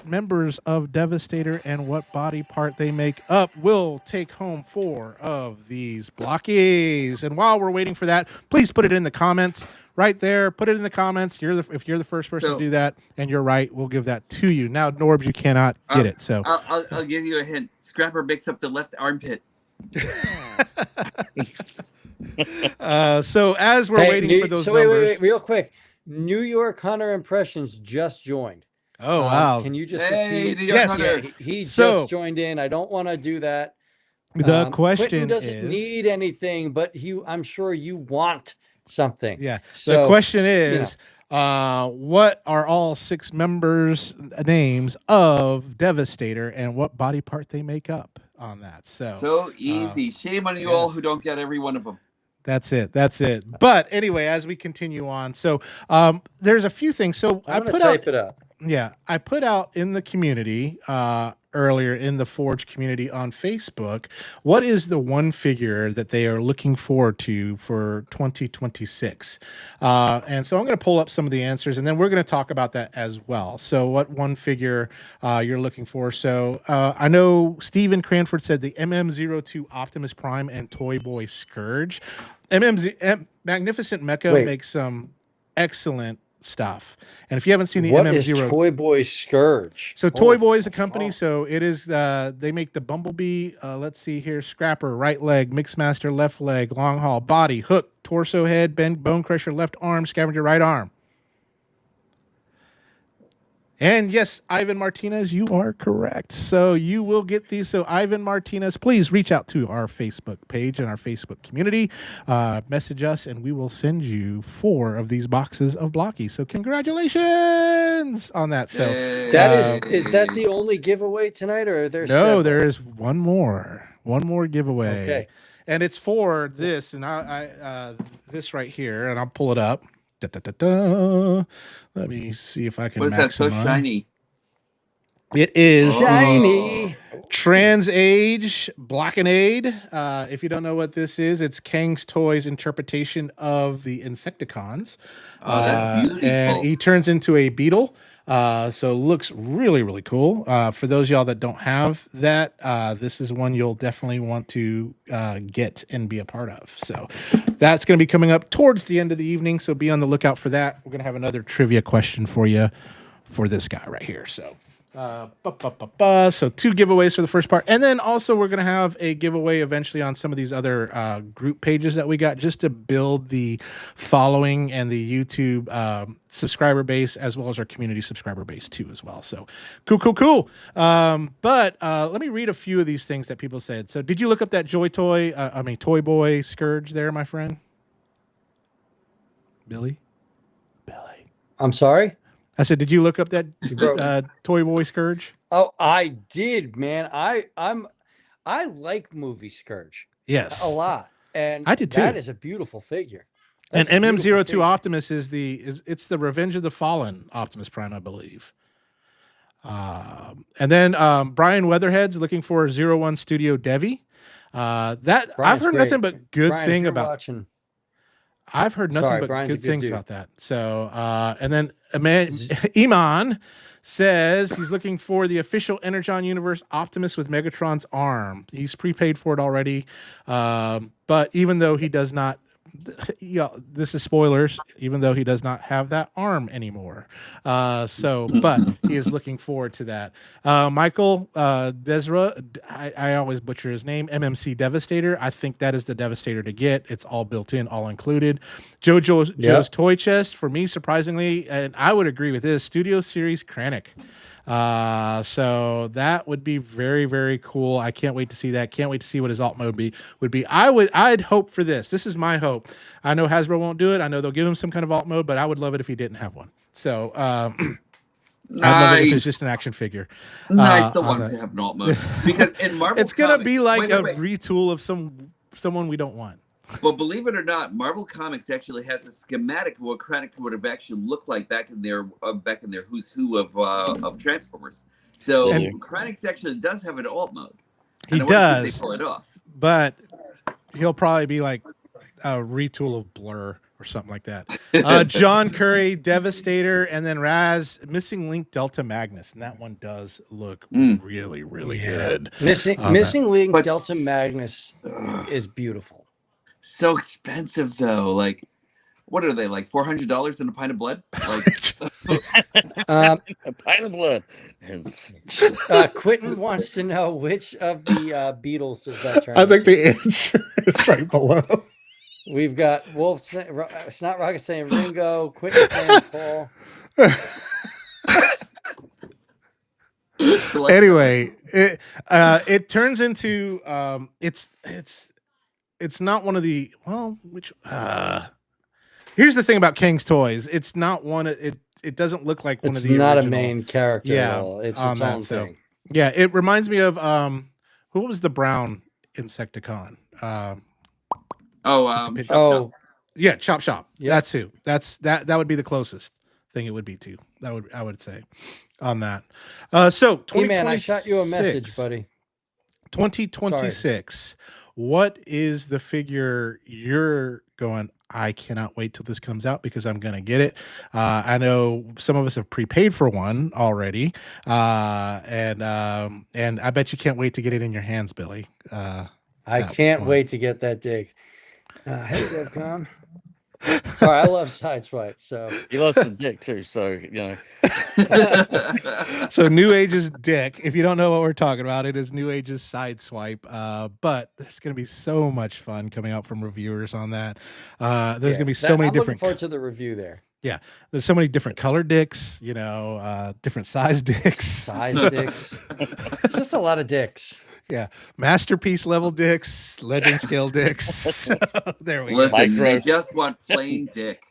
members of Devastator and what body part they make up will take home 4 of these blockies. And while we're waiting for that, please put it in the comments right there. Put it in the comments. If you're the first person So- to do that and you're right, we'll give that to you. Now, Norbs, you cannot get it. So I'll give you a hint. Scrapper makes up the left armpit. so as we're waiting for those numbers. Wait, real quick. New York Hunter Impressions just joined. Oh, wow. Can you just Hey, repeat? New York Yes. Hunter. Yeah, he So- just joined in. I don't want to do that. The Quentin question doesn't is, need anything, but I'm sure you want something. yeah, the So, question is, what are all 6 members' names of Devastator and what body part they make up on that? So easy. Shame on you all yes. who don't get every one of them. That's it. But anyway, as we continue on, so there's a few things. So I I'm going put to out, type it up. I put out in the community earlier in the Forge community on Facebook, what is the one figure that they are looking forward to for 2026? And so I'm going to pull up some of the answers, and then we're going to talk about that as well. So what one figure you're looking for? So I know Stephen Cranford said the MM02 Optimus Prime and Toy Boy Scourge. Magnificent Mecha Wait. makes some excellent stuff. And if you haven't seen the What is MM0, Toy Boy Scourge? so Toy Oh, Boy is a company. fuck. So it is. They make the Bumblebee. Let's see here: Scrapper, right leg; Mixmaster, left leg; Long Haul, body; Hook, torso, head; Bone Crusher, left arm; Scavenger, right arm. And yes, Ivan Martinez, you are correct. So you will get these. So Ivan Martinez, please reach out to our Facebook page and our Facebook community. Message us, and we will send you 4 of these boxes of Blocky. So congratulations on that. So Yay. That is that the only giveaway tonight, or are there? no, several? there is one more giveaway. Okay. And it's for this, and I this right here, and I'll pull it up. Da, da, da, da. Let me see if I can. What's that so maximize. shiny? It is Oh. the Shiny. Trans Age Blockinade. If you don't know what this is, it's Kang's Toys interpretation of the Insecticons. Oh, that's beautiful. And he turns into a beetle. So looks really, really cool. For those of y'all that don't have that, this is one you'll definitely want to get and be a part of. So that's going to be coming up towards the end of the evening. So be on the lookout for that. We're going to have another trivia question for you for this guy right here. So So 2 giveaways for the first part, and then also we're going to have a giveaway eventually on some of these other group pages that we got, just to build the following and the YouTube subscriber base, as well as our community subscriber base too as well. So cool. But let me read a few of these things that people said. So did you look up that Toy Boy Scourge there, my friend Billy? I'm sorry. I said, did you look up that broke. Toy Boy Scourge? Oh, I did, man. I like movie Scourge. Yes, a lot, and I did too. That is a beautiful figure. And That's a beautiful MM02 figure. Optimus it's the Revenge of the Fallen Optimus Prime, I believe. And then Brian Weatherhead's looking for 01 Studio Devi. That Brian's I've heard great. nothing but good Brian, if thing you're about. watching, I've heard nothing Sorry, but Brian's a good good things dude. about that. So, and then Iman says he's looking for the official Energon Universe Optimus with Megatron's arm. He's prepaid for it already. But even though he does not, this is spoilers, even though he does not have that arm anymore. But he is looking forward to that. Michael Desra, I always butcher his name, MMC Devastator. I think that is the Devastator to get. It's all built in, all included. Joe's Toy Chest, for me, surprisingly, and I would agree with this, Studio Series Kranich. So that would be very, very cool. I can't wait to see that. Can't wait to see what his alt mode would be. I'd hope for this. This is my hope. I know Hasbro won't do it. I know they'll give him some kind of alt mode, but I would love it if he didn't have one. So I'd love it if it's just an action figure. Nice to want to have an alt mode, because in Marvel it's gonna Comics, be like wait. retool of someone we don't want. Well, believe it or not, Marvel Comics actually has a schematic of what Kranich would have actually looked like back in their Who's Who of Transformers. So Kranich actually does have an alt mode. He does. They pull it off, but he'll probably be like a retool of Blur or something like that. John Curry, Devastator, and then Raz, Missing Link Delta Magnus, and that one does look really, really good. Missing Link Delta Magnus is beautiful. So expensive though. Like, what are they, like $400 in a pint of blood? Like, a pint of blood. Quentin wants to know which of the Beatles does that turn. I think the answer is right below. We've got Wolf. It's not Rocket saying Ringo. Quentin saying Paul. Anyway, it turns into it's not one of the here's the thing about King's Toys. It's not one. It doesn't look like one of the. It's not original. a main character. Yeah, at all. It's its own thing. Yeah, it reminds me of who was the brown Insecticon? Yeah, Chop Shop. Yep. That's who. That would be the closest thing it would be to. I would say on that. So 2026. Hey man, I shot you a message, buddy. 2026. Sorry. What is the figure you're going? I cannot wait till this comes out because I'm going to get it. I know some of us have prepaid for one already, and I bet you can't wait to get it in your hands, Billy. I can't wait to get that dig. Hey, DevCon. Sorry, I love Sideswipe. So he loves the dick too. So So New Age's dick. If you don't know what we're talking about, it is New Age's Sideswipe. But there's going to be so much fun coming out from reviewers on that. There's going to be so many different. I'm looking forward to the review there. Yeah, there's so many different color dicks. Different size dicks. It's just a lot of dicks. Yeah, masterpiece level dicks, legend scale dicks. So, there we go. Listen, they just want plain dick.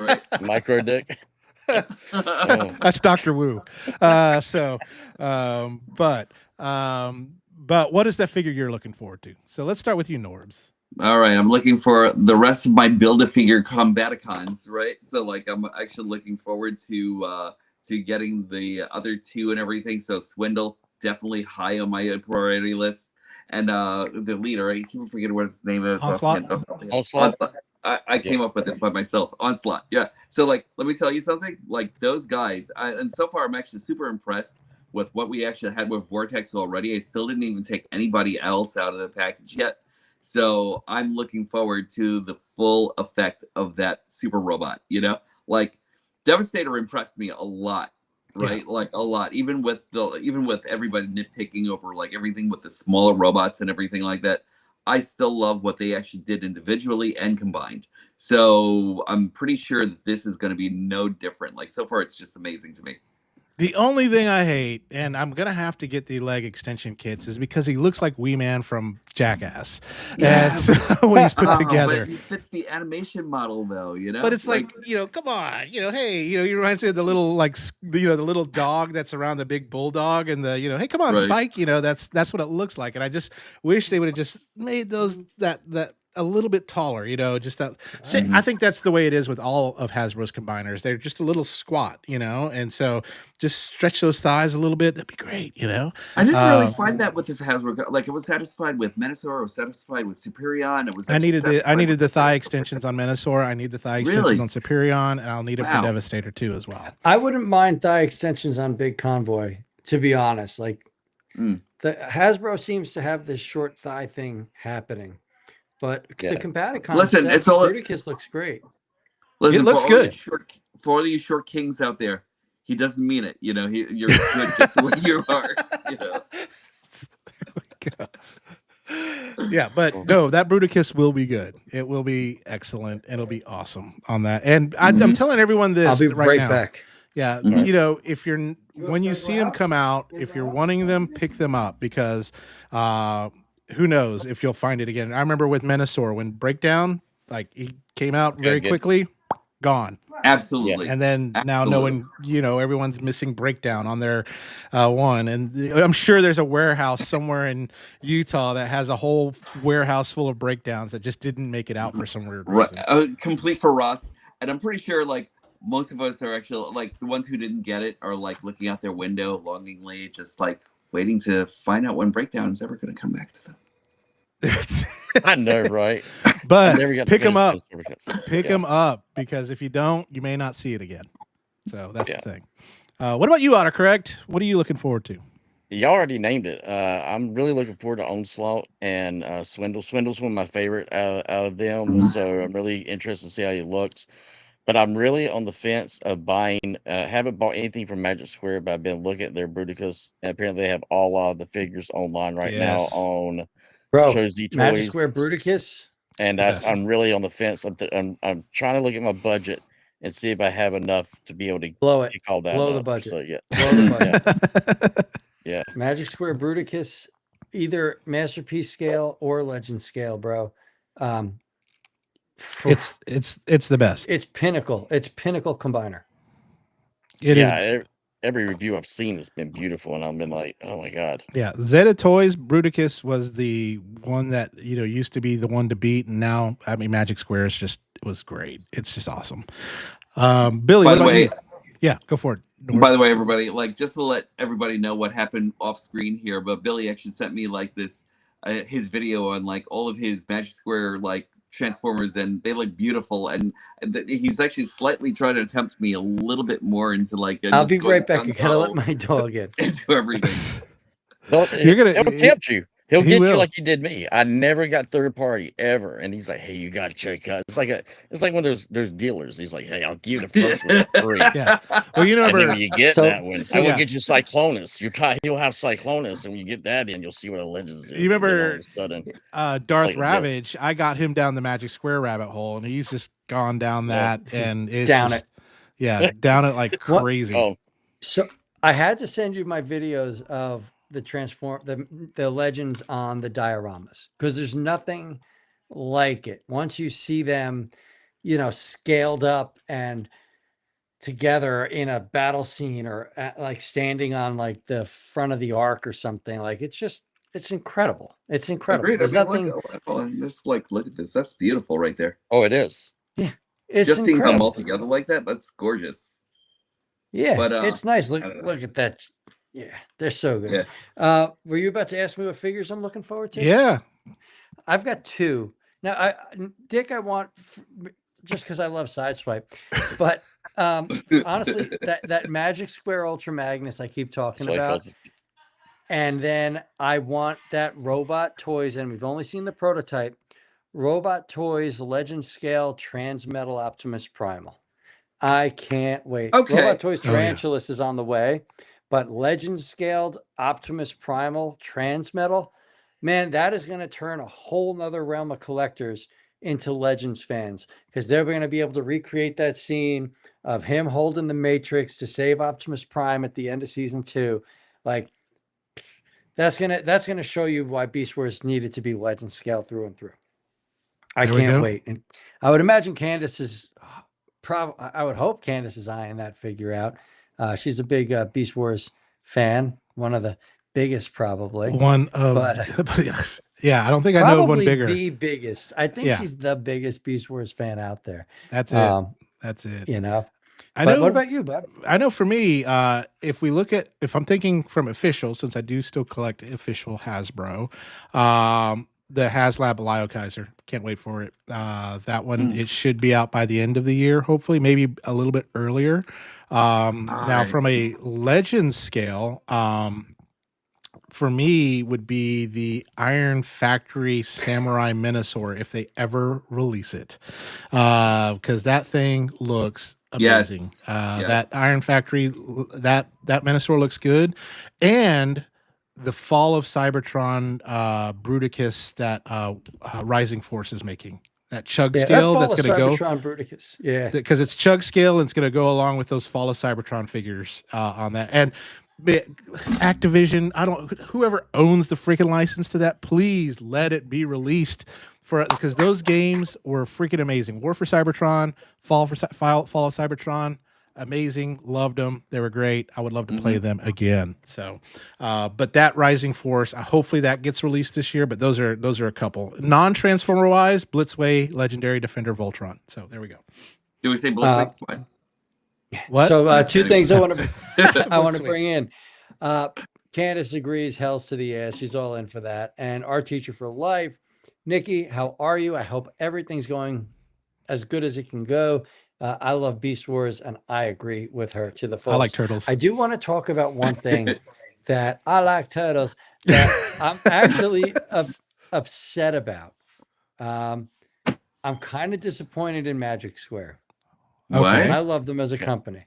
Right? Micro dick. That's Dr. Wu. But what is that figure you're looking forward to? So let's start with you, Norbs. All right, I'm looking for the rest of my Build-A-Figure Combaticons, right? So like I'm actually looking forward to getting the other two and everything. So Swindle, definitely high on my priority list. And the leader, I keep forgetting what his name is. Onslaught. I came up with it by myself. Onslaught. Yeah. So like, let me tell you something. Like those guys, and so far I'm actually super impressed with what we actually had with Vortex already. I still didn't even take anybody else out of the package yet. So I'm looking forward to the full effect of that super robot. Like Devastator impressed me a lot. right? Like a lot, even with everybody nitpicking over like everything with the smaller robots and everything like that. I still love what they actually did individually and combined. So I'm pretty sure that this is going to be no different. Like so far, it's just amazing to me. The only thing I hate, and I'm gonna have to get the leg extension kits, is because he looks like Wee Man from Jackass. Yeah. And so when he's put Oh, together. but it fits the animation model, though. You know. But it's like, come on, hey, he reminds me of the little the little dog that's around the big bulldog, and the hey, come on, Right. Spike, that's what it looks like, and I just wish they would have just made those that a little bit taller, just that. I think that's the way it is with all of Hasbro's combiners. They're just a little squat, and so just stretch those thighs a little bit. That'd be great, I didn't really find that with the Hasbro. Like, it was satisfied with Menasor. It was satisfied with Superion. It was. I needed the thigh extensions on Menasor. I need the thigh extensions on Superion, and I'll need it for Devastator too as well. I wouldn't mind thigh extensions on Big Convoy, to be honest. Like, the Hasbro seems to have this short thigh thing happening, but the Combaticon. Listen, it's all. Bruticus looks great. Listen, it looks good. For all you short kings out there, he doesn't mean it. You're good just the way you are. Yeah, but no, that Bruticus will be good. It will be excellent. It'll be awesome on that. And I'm telling everyone this. I'll be right now. back. Yeah, if you're when you see them come out, if you're wanting them, pick them up, because who knows if you'll find it again. I remember with Menasor when Breakdown, like, he came out very quickly, gone. Absolutely. And then now no one, everyone's missing Breakdown on their one. And I'm sure there's a warehouse somewhere in Utah that has a whole warehouse full of Breakdowns that just didn't make it out for some weird reason. Complete for Ross. And I'm pretty sure, like, most of us are actually, like, the ones who didn't get it are, like, looking out their window longingly, just, like, waiting to find out when Breakdown is ever going to come back to them. I know, right? But pick them up. Pick them up, because if you don't, you may not see it again. So that's the thing. What about you, Autocorrect? What are you looking forward to? You already named it. I'm really looking forward to Onslaught and Swindle. Swindle's one of my favorite out of them, so I'm really interested to see how he looks. But I'm really on the fence of buying. Haven't bought anything from Magic Square, but I've been looking at their Bruticus, and apparently they have all of the figures online right now on Show Z Toys. Magic Square Bruticus. And I'm really on the fence. I'm trying to look at my budget and see if I have enough to be able to blow it. Call that blow the budget. So, yeah. Blow the budget. Yeah. Magic Square Bruticus, either Masterpiece scale or Legend scale, bro. It's the best. It's pinnacle. It's pinnacle combiner. It is. Every review I've seen has been beautiful, and I've been like, oh my god. Yeah, Zeta Toys Bruticus was the one that used to be the one to beat, and now Magic Square was great. It's just awesome. Billy, by the way, yeah, go for it. By the way, everybody, like, just to let everybody know what happened off screen here, but Billy actually sent me like this his video on like all of his Magic Square like Transformers, and they look beautiful, and he's actually slightly trying to tempt me a little bit more into like I'll be right back. I gotta let my dog in. Into everything. He'll tempt you. He'll get you like he did me. I never got third party ever, and he's like, "Hey, you got to check out." It's like one of those dealers. He's like, "Hey, I'll give you the first one for free." Yeah. Well, and then when you get that one, I will get you Cyclonus. You'll have Cyclonus, and when you get that in, you'll see what a Legends is. You remember all of a sudden, Darth Ravage? I got him down the Magic Square rabbit hole, and he's just gone down that, and it's down it. Yeah, down it like crazy. So I had to send you my videos of the Legends on the dioramas, because there's nothing like it. Once you see them, scaled up and together in a battle scene, or like standing on like the front of the ark or something, like it's incredible. It's incredible. There's nothing. Just like, look at this. That's beautiful right there. Oh, it is. Yeah, it's just seeing incredible. them all together like that. That's gorgeous. Yeah, but it's nice. Look at that. Yeah, they're so good. Yeah. Were you about to ask me what figures I'm looking forward to? Yeah. I've got two. Now, Dick, I want, just because I love Sideswipe, but honestly, that Magic Square Ultra Magnus I keep talking about. And then I want that Robot Toys, and we've only seen the prototype, Robot Toys Legend Scale Transmetal Optimus Primal. I can't wait. Okay. Robot Toys Oh, yeah. Tarantulas is on the way, but Legend scaled Optimus Primal Transmetal, man, that is going to turn a whole nother realm of collectors into Legends fans because they're going to be able to recreate that scene of him holding the Matrix to save Optimus Prime at the end of season 2. Like that's gonna show you why Beast Wars needed to be Legend scale through and through. I There we can't go. wait, and I would imagine Candace is I would hope Candace is eyeing that figure out. She's a big Beast Wars fan, one of the biggest probably. One of, But- yeah, I don't think I know of one Probably bigger. the biggest. I think Yeah. she's the biggest Beast Wars fan out there. That's it. That's it. You know. I But know. what about you, bud? I know for me, if we look at, if I'm thinking from official, since I do still collect official Hasbro, the HasLab Lyokaiser, can't wait for it. That one, it should be out by the end of the year, hopefully, maybe a little bit earlier. Now, right. from a Legends scale, for me would be the Iron Factory Samurai Minosaur if they ever release it, because that thing looks Yes. amazing. Yes. That Iron Factory, that Minosaur looks good, and the Fall of Cybertron Bruticus that Rising Force is making, that chug scale that's going to go, Cybertron Bruticus. Yeah. because it's chug scale and it's going to go along with those Fall of Cybertron figures on that. And Activision, whoever owns the freaking license to that, please let it be released because those games were freaking amazing. War for Cybertron, Fall of Cybertron, amazing. Loved them. They were great. I would love to play them again. So, but that Rising Force, hopefully that gets released this year. But those are a couple non-transformer wise. Blitzway, Legendary Defender, Voltron. So there we go. Do we say Blitzway? What? So two things I want to Blitzway. bring in. Candace agrees, hell's to the ass. She's all in for that. And our teacher for life, Nikki, how are you? I hope everything's going as good as it can go. I love Beast Wars, and I agree with her to the full. I like turtles. I do want to talk about one thing that I like turtles that I'm actually upset about. I'm kind of disappointed in Magic Square. What? I love them as a company.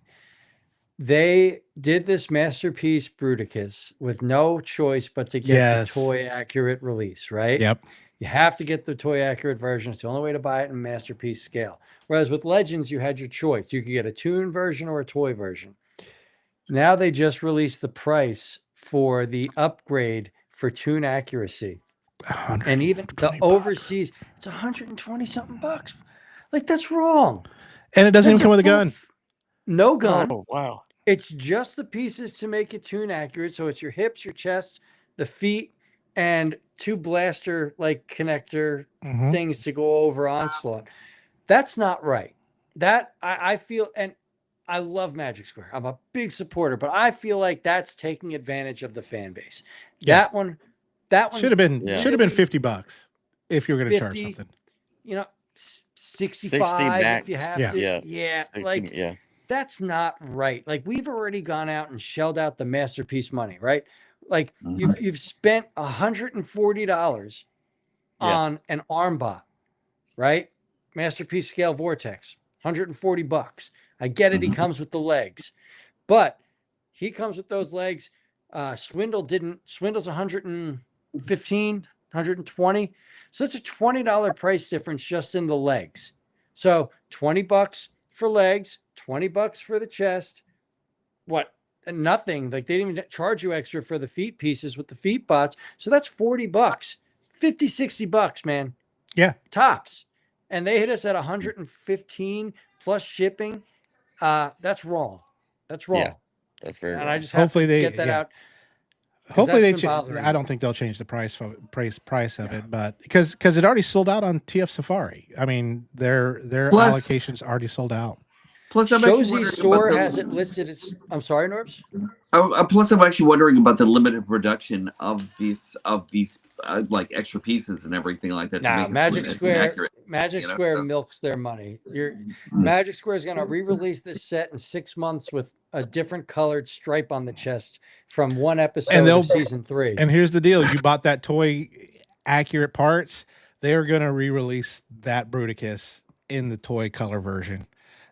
They did this Masterpiece Bruticus with no choice but to get Yes. the toy accurate release, right? Yep. You have to get the toy accurate version. It's the only way to buy it in Masterpiece scale. Whereas with Legends, you had your choice. You could get a toon version or a toy version. Now they just released the price for the upgrade for toon accuracy. And even the $120 overseas, it's 120 something bucks. Like, that's wrong. and it doesn't That's even come with a full gun. No gun. Oh, wow. It's just the pieces to make it toon accurate. So it's your hips, your chest, the feet, and 2 blaster like connector Mhm. things to go over Onslaught. That's not right. That I feel, and I love Magic Square. I'm a big supporter, but I feel like that's taking advantage of the fan base. Yeah. That one Should have been Yeah. $50 if you were going to charge 50, something. you know, 65 max. if you have Yeah. to. Yeah. Yeah. 60, Like, yeah. that's not right. Like, we've already gone out and shelled out the Masterpiece money, right? Like, you've spent $140 Yeah. on an armbot, right? Masterpiece scale Vortex, $140. I get it. He comes with the legs, but he comes with those legs. Swindle didn't. Swindle's 115, 120. So it's a $20 price difference just in the legs. So $20 for legs, $20 for the chest. What? And nothing. Like, they didn't even charge you extra for the feet pieces with the feet bots. So that's $40, 50, $60, man. Yeah. Tops. And they hit us at 115 plus shipping. That's wrong. That's wrong. Yeah. That's very And wrong. I just have Hopefully to they- get that yeah. out. 'cause Hopefully that's they. been bothering I me. don't think they'll change the price of it, but because it already sold out on TF Safari. I mean, their Plus- allocations already sold out. Plus, I'm actually Shozy wondering store about the- has it listed as. I'm sorry, Norbs. Plus, I'm actually wondering about the limited production of these like extra pieces and everything like that. to Nah, make it Magic toon Square. accurate, Magic you know, Square so- milks their money. Magic Square is going to re-release this set in 6 months with a different colored stripe on the chest from one episode And they'll- of season 3. And here's the deal: you bought that toy accurate parts. They are going to re-release that Bruticus in the toy color version.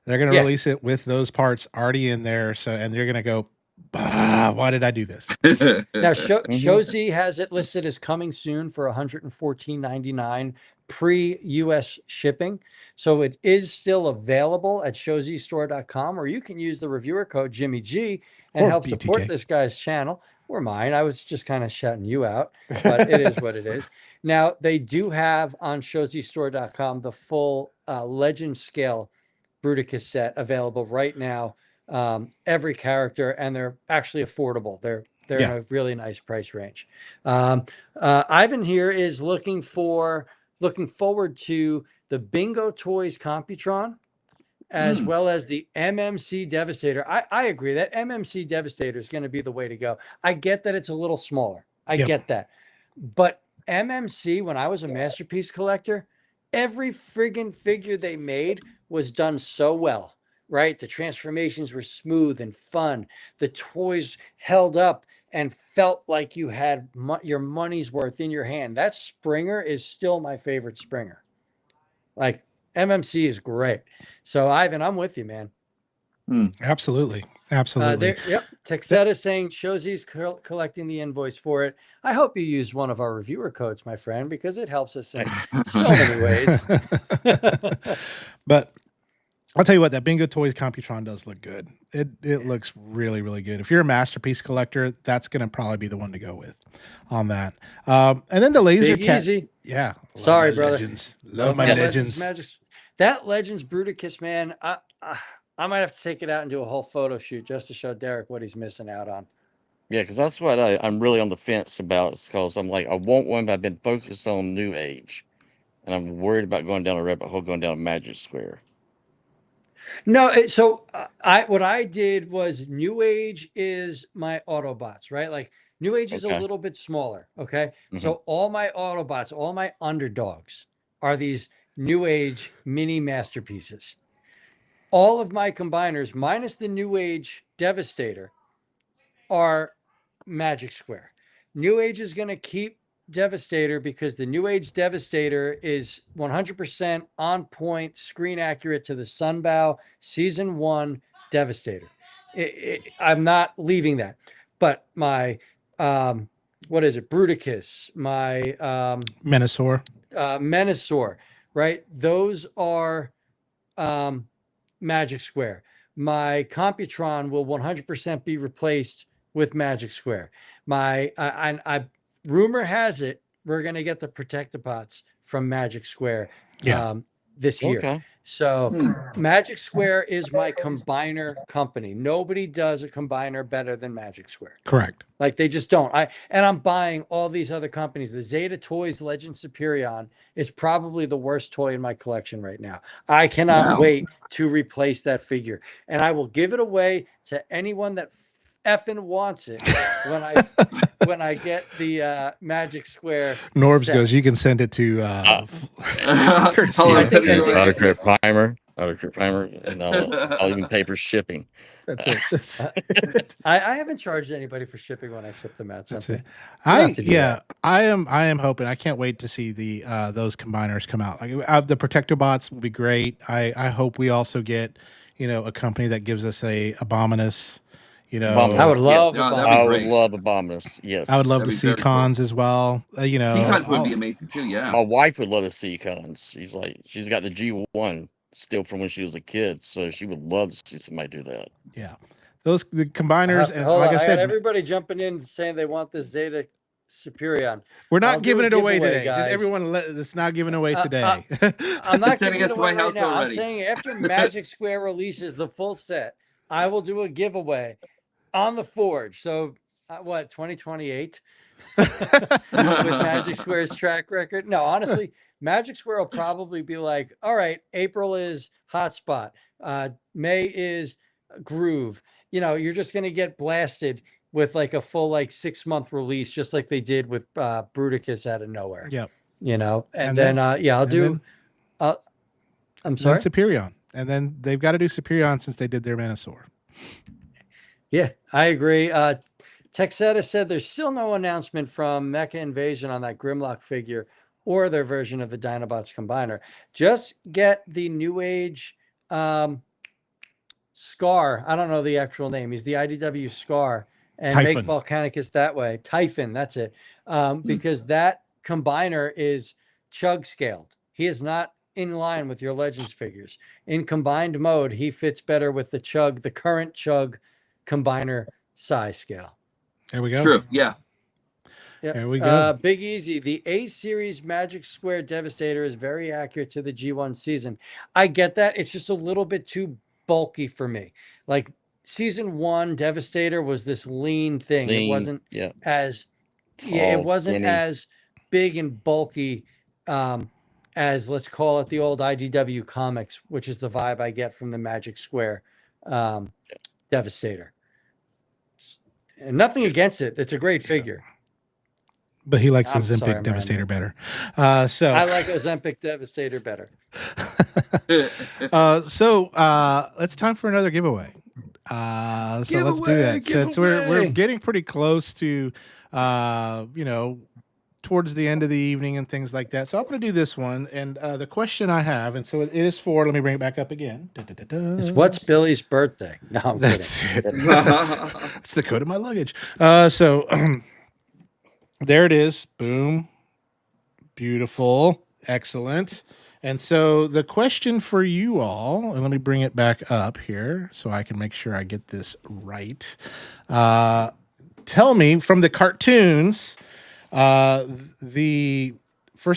They're going to Yeah. release it with those parts already in there. So, and they're going to go, bah, why did I do this? Now, Mhm. Shozi has it listed as coming soon for $114.99 pre-US shipping. So it is still available at shozistore.com, or you can use the reviewer code Jimmy G and Or help support BTK. this guy's channel or mine. I was just kind of shouting you out, but it is what it is. Now, they do have on shozistore.com the full legend scale Bruticus set available right now. Every character, and they're actually affordable. They're in Yeah. a really nice price range. Ivan here is looking forward to the Bingo Toys Computron, as well as the MMC Devastator. I agree that MMC Devastator is going to be the way to go. I get that it's a little smaller. I Yep. get that. But MMC, when I was a masterpiece collector, every friggin' figure they made was done so well, right? The transformations were smooth and fun. The toys held up and felt like you had your money's worth in your hand. That Springer is still my favorite Springer. Like, MMC is great. So, Ivan, I'm with you, man. Absolutely. Absolutely. Yep. Texetta saying Shozi's collecting the invoice for it. I hope you use one of our reviewer codes, my friend, because it helps us in so many ways. But I'll tell you what, that Bingo Toys Computron does look good. It looks really, really good. If you're a masterpiece collector, that's going to probably be the one to go with on that. And then the Laser Big Cat. Easy. Yeah. love Sorry, my brother. Legends. Love my Legends legends. Magic. That Legends Bruticus, man. I might have to take it out and do a whole photo shoot just to show Derek what he's missing out on. Yeah, because that's what I'm really on the fence about. Because I'm like, I want one, but I've been focused on New Age, and I'm worried about going down a rabbit hole, going down a Magic Square. No, so what I did was New Age is my Autobots, right? Like New Age is a Okay. little bit smaller. Okay. So all my Autobots, all my underdogs are these New Age mini masterpieces. All of my combiners, minus the New Age Devastator, are Magic Square. New Age is going to keep Devastator because the New Age Devastator is 100% on point, screen accurate to the Sunbow Season 1 Devastator. I'm not leaving that. But my, what is it? Bruticus, my Menasor. Menasor, right? Those are Magic Square. My Computron will 100% be replaced with Magic Square. I rumor has it we're going to get the Protectobots from Magic Square this year. Okay. So Magic Square is my combiner company. Nobody does a combiner better than Magic Square. Correct. Like they just don't. I'm buying all these other companies. The Zeta Toys Legend Superion is probably the worst toy in my collection right now. I cannot wait to replace that figure, and I will give it away to anyone that effing wants it when I get the Magic Square. Norbs set. goes, you can send it to courtesy Hello, of- send it to think- Autocrat primer, and I'll even pay for shipping. That's it. I haven't charged anybody for shipping when I ship them out. That's Something. it. We'll have to do that. I am hoping. I can't wait to see the those combiners come out. Like the Protectobots will be great. I hope we also get a company that gives us a Abominus. Abominus. I would love. Yeah, no, a that'd be I bomb. would great. love Abominus. Yes. I would love That'd to be see very cons as well. Econs would be all- amazing too. Yeah. My wife would love to see cons. She's got the G1 still from when she was a kid, so she would love to see somebody do that. yeah. The I combiners have to- and hold like on, I I said, got everybody jumping in saying they want this Zeta Superion. we're I'll not do giving a it away giveaway, today. Just guys. everyone, it's not giving away today. I'm not Sending giving it it to away my house right now. I'm already. saying after Magic Square releases the full set, I will do a giveaway on the Forge. So, 2028 with Magic Square's track record? No, honestly, Magic Square will probably be like, all right, April is Hotspot, May is Groove. You're just going to get blasted with like a full 6-month release, just like they did with Bruticus out of nowhere. Yep. And And then, then- I'll and do. I'm And sorry. then Superion. And then they've got to do Superion since they did their Menasor. Yeah, I agree. Texetta said there's still no announcement from Mecha Invasion on that Grimlock figure or their version of the Dinobots combiner. Just get the New Age Scar. I don't know the actual name. He's the IDW Scar, and make Typhon. Volcanicus that way. Typhon, that's it. Because that combiner is chug scaled. He is not in line with your Legends figures. In combined mode, he fits better with the current chug combiner size scale. There we go. True. Yeah. Yeah. There we go. Big Easy. The A Series Magic Square Devastator is very accurate to the G1 season. I get that. It's just a little bit too bulky for me. Like season 1 Devastator was this lean thing. It wasn't as it wasn't skinny. as big and bulky as, let's call it, the old IDW comics, which is the vibe I get from the Magic Square Devastator. And nothing against it. It's a great figure. But he likes I'm Ozempic sorry, Devastator Miranda. better. So I like Ozempic Devastator better. It's time for another giveaway. Let's do that. Since we're getting pretty close to towards the end of the evening and things like that. So I'm going to do this one. And the question I have, and so it is for, let me bring it back up again. It's what's Billy's birthday? No, I'm That's kidding. it. It's the code of my luggage. There it is. Boom. Beautiful. Excellent. And so the question for you all, and let me bring it back up here so I can make sure I get this right. Tell me from the cartoons, first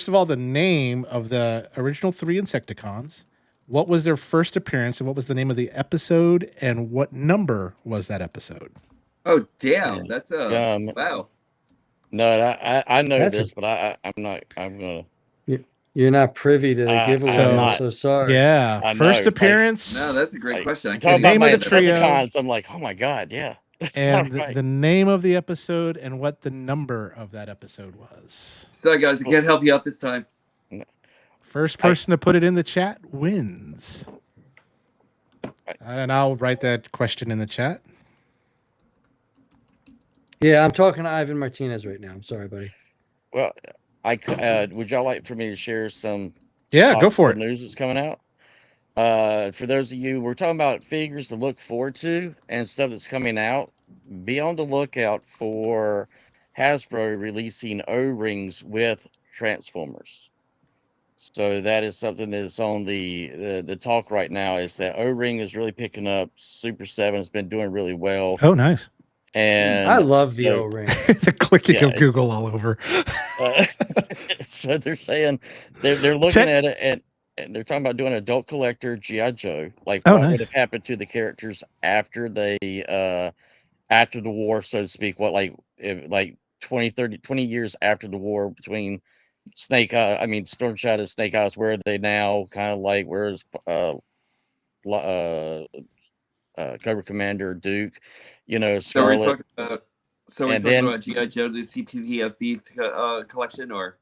of all, the name of the original 3 Insecticons. What was their first appearance, and what was the name of the episode, and what number was that episode? Oh, damn. That's wow. No, I know That's this, but I'm not. I'm gonna. You're not privy to the giveaway. so- I'm so sorry. Yeah, I know, first it's like- appearance. No, that's a great Like, question. I you talk can't about name my of the trio. Insecticons, I'm like, oh my god, yeah. and Right. the name of the episode and what the number of that episode was. Sorry, guys. I can't help you out this time. First person to put it in the chat wins. And I'll write that question in the chat. Yeah, I'm talking to Ivan Martinez right now. I'm sorry, buddy. Well, would y'all like for me to share some Yeah, go for possible it. news that's coming out? For those of you, we're talking about figures to look forward to and stuff that's coming out. Be on the lookout for Hasbro releasing O-rings with Transformers. So that is something that's on the talk right now, is that O-ring is really picking up. Super 7 has been doing really well. Oh, nice. And I love the so- O-ring. The clicking Yeah, of it's- Google all over. So they're saying they're looking at it and they're talking about doing adult collector G.I. Joe, like Oh, what nice. would have happened to the characters after after the war, so to speak. What, like 20 years after the war between Storm Shadow, Snake Eyes, where are they now? Kind of like, where's Cobra Commander, Duke, So we're Scarlet. talking about. So we're And talking then- about G.I. Joe, the CPTSD collection, or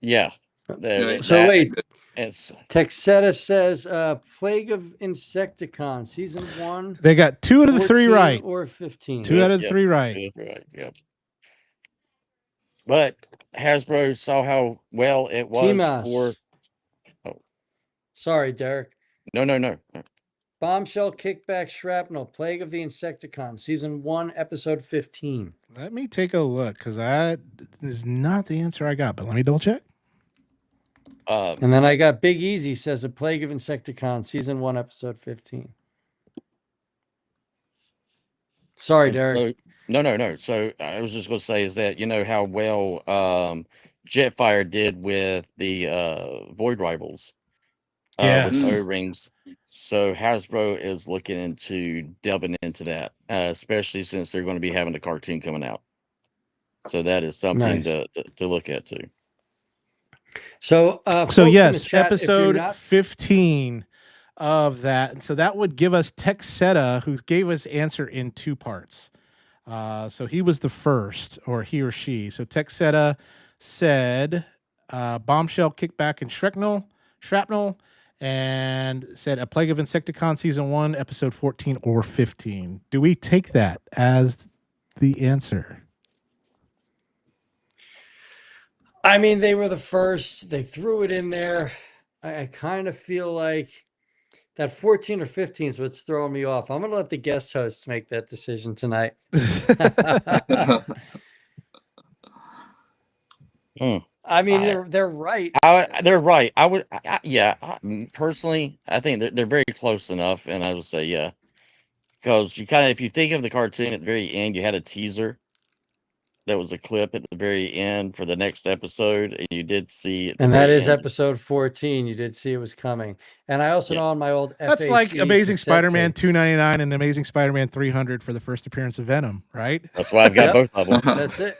Yeah. No, So that- wait, it's Texetta says Plague of Insecticon, season 1. They got 2 out of the 3 14 right. Or 15. 2 out of the Yep. 3 right. Right, yep. But Hasbro saw how well it was Timas. for. Sorry, Derek. No. Bombshell Kickback Shrapnel, Plague of the Insecticon, season 1, episode 15. Let me take a look, because that is not the answer I got, but let me double check. And then I got Big Easy says A Plague of Insecticon, season 1, episode 15. Sorry, and Derek. so- no. So I was just going to say is that how well Jetfire did with the Void Rivals. Yes. With O-rings. So Hasbro is looking into delving into that, especially since they're going to be having a cartoon coming out. So that is something Nice. to look at too. So, folks So in the yes, chat, if you're episode not- 15 of that. And so that would give us Texetta, who gave us answer in 2 parts. So he was the first, or he or she. So Texetta said Bombshell, Kickback, and Shrapnel, and said A Plague of Insecticon, season 1, episode 14 or 15. Do we take that as the answer? I mean, they were the first. They threw it in there. I kind of feel like That 14 or 15 is what's throwing me off. I'm going to let the guest hosts make that decision tonight. I mean, they're right. They're right. Personally, I think they're very close enough, and I would say yeah, because you kind of, if you think of the cartoon at the very end, you had a teaser. That was a clip at the very end for the next episode, and you did see it. And that is episode 14. You did see it was coming. And I also know on my old That's FHE like Amazing cassette Spider-Man tapes. 299 and Amazing Spider-Man 300 for the first appearance of Venom, right? That's why I've got both of them. That's it.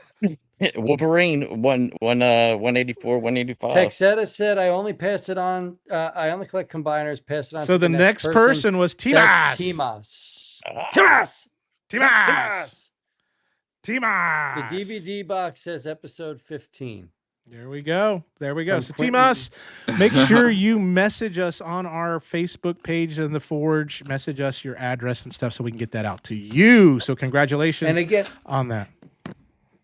Wolverine 184, 185. Texetta said I only pass it on. I only collect combiners, pass it on. So to the next person was Timas. That's Timas. Timas. Timas. Timas. The DVD box says episode 15. There we go. There we go. From So Quentin. Timas, make sure you message us on our Facebook page in the Forge. Message us your address and stuff so we can get that out to you. So congratulations And again, on that.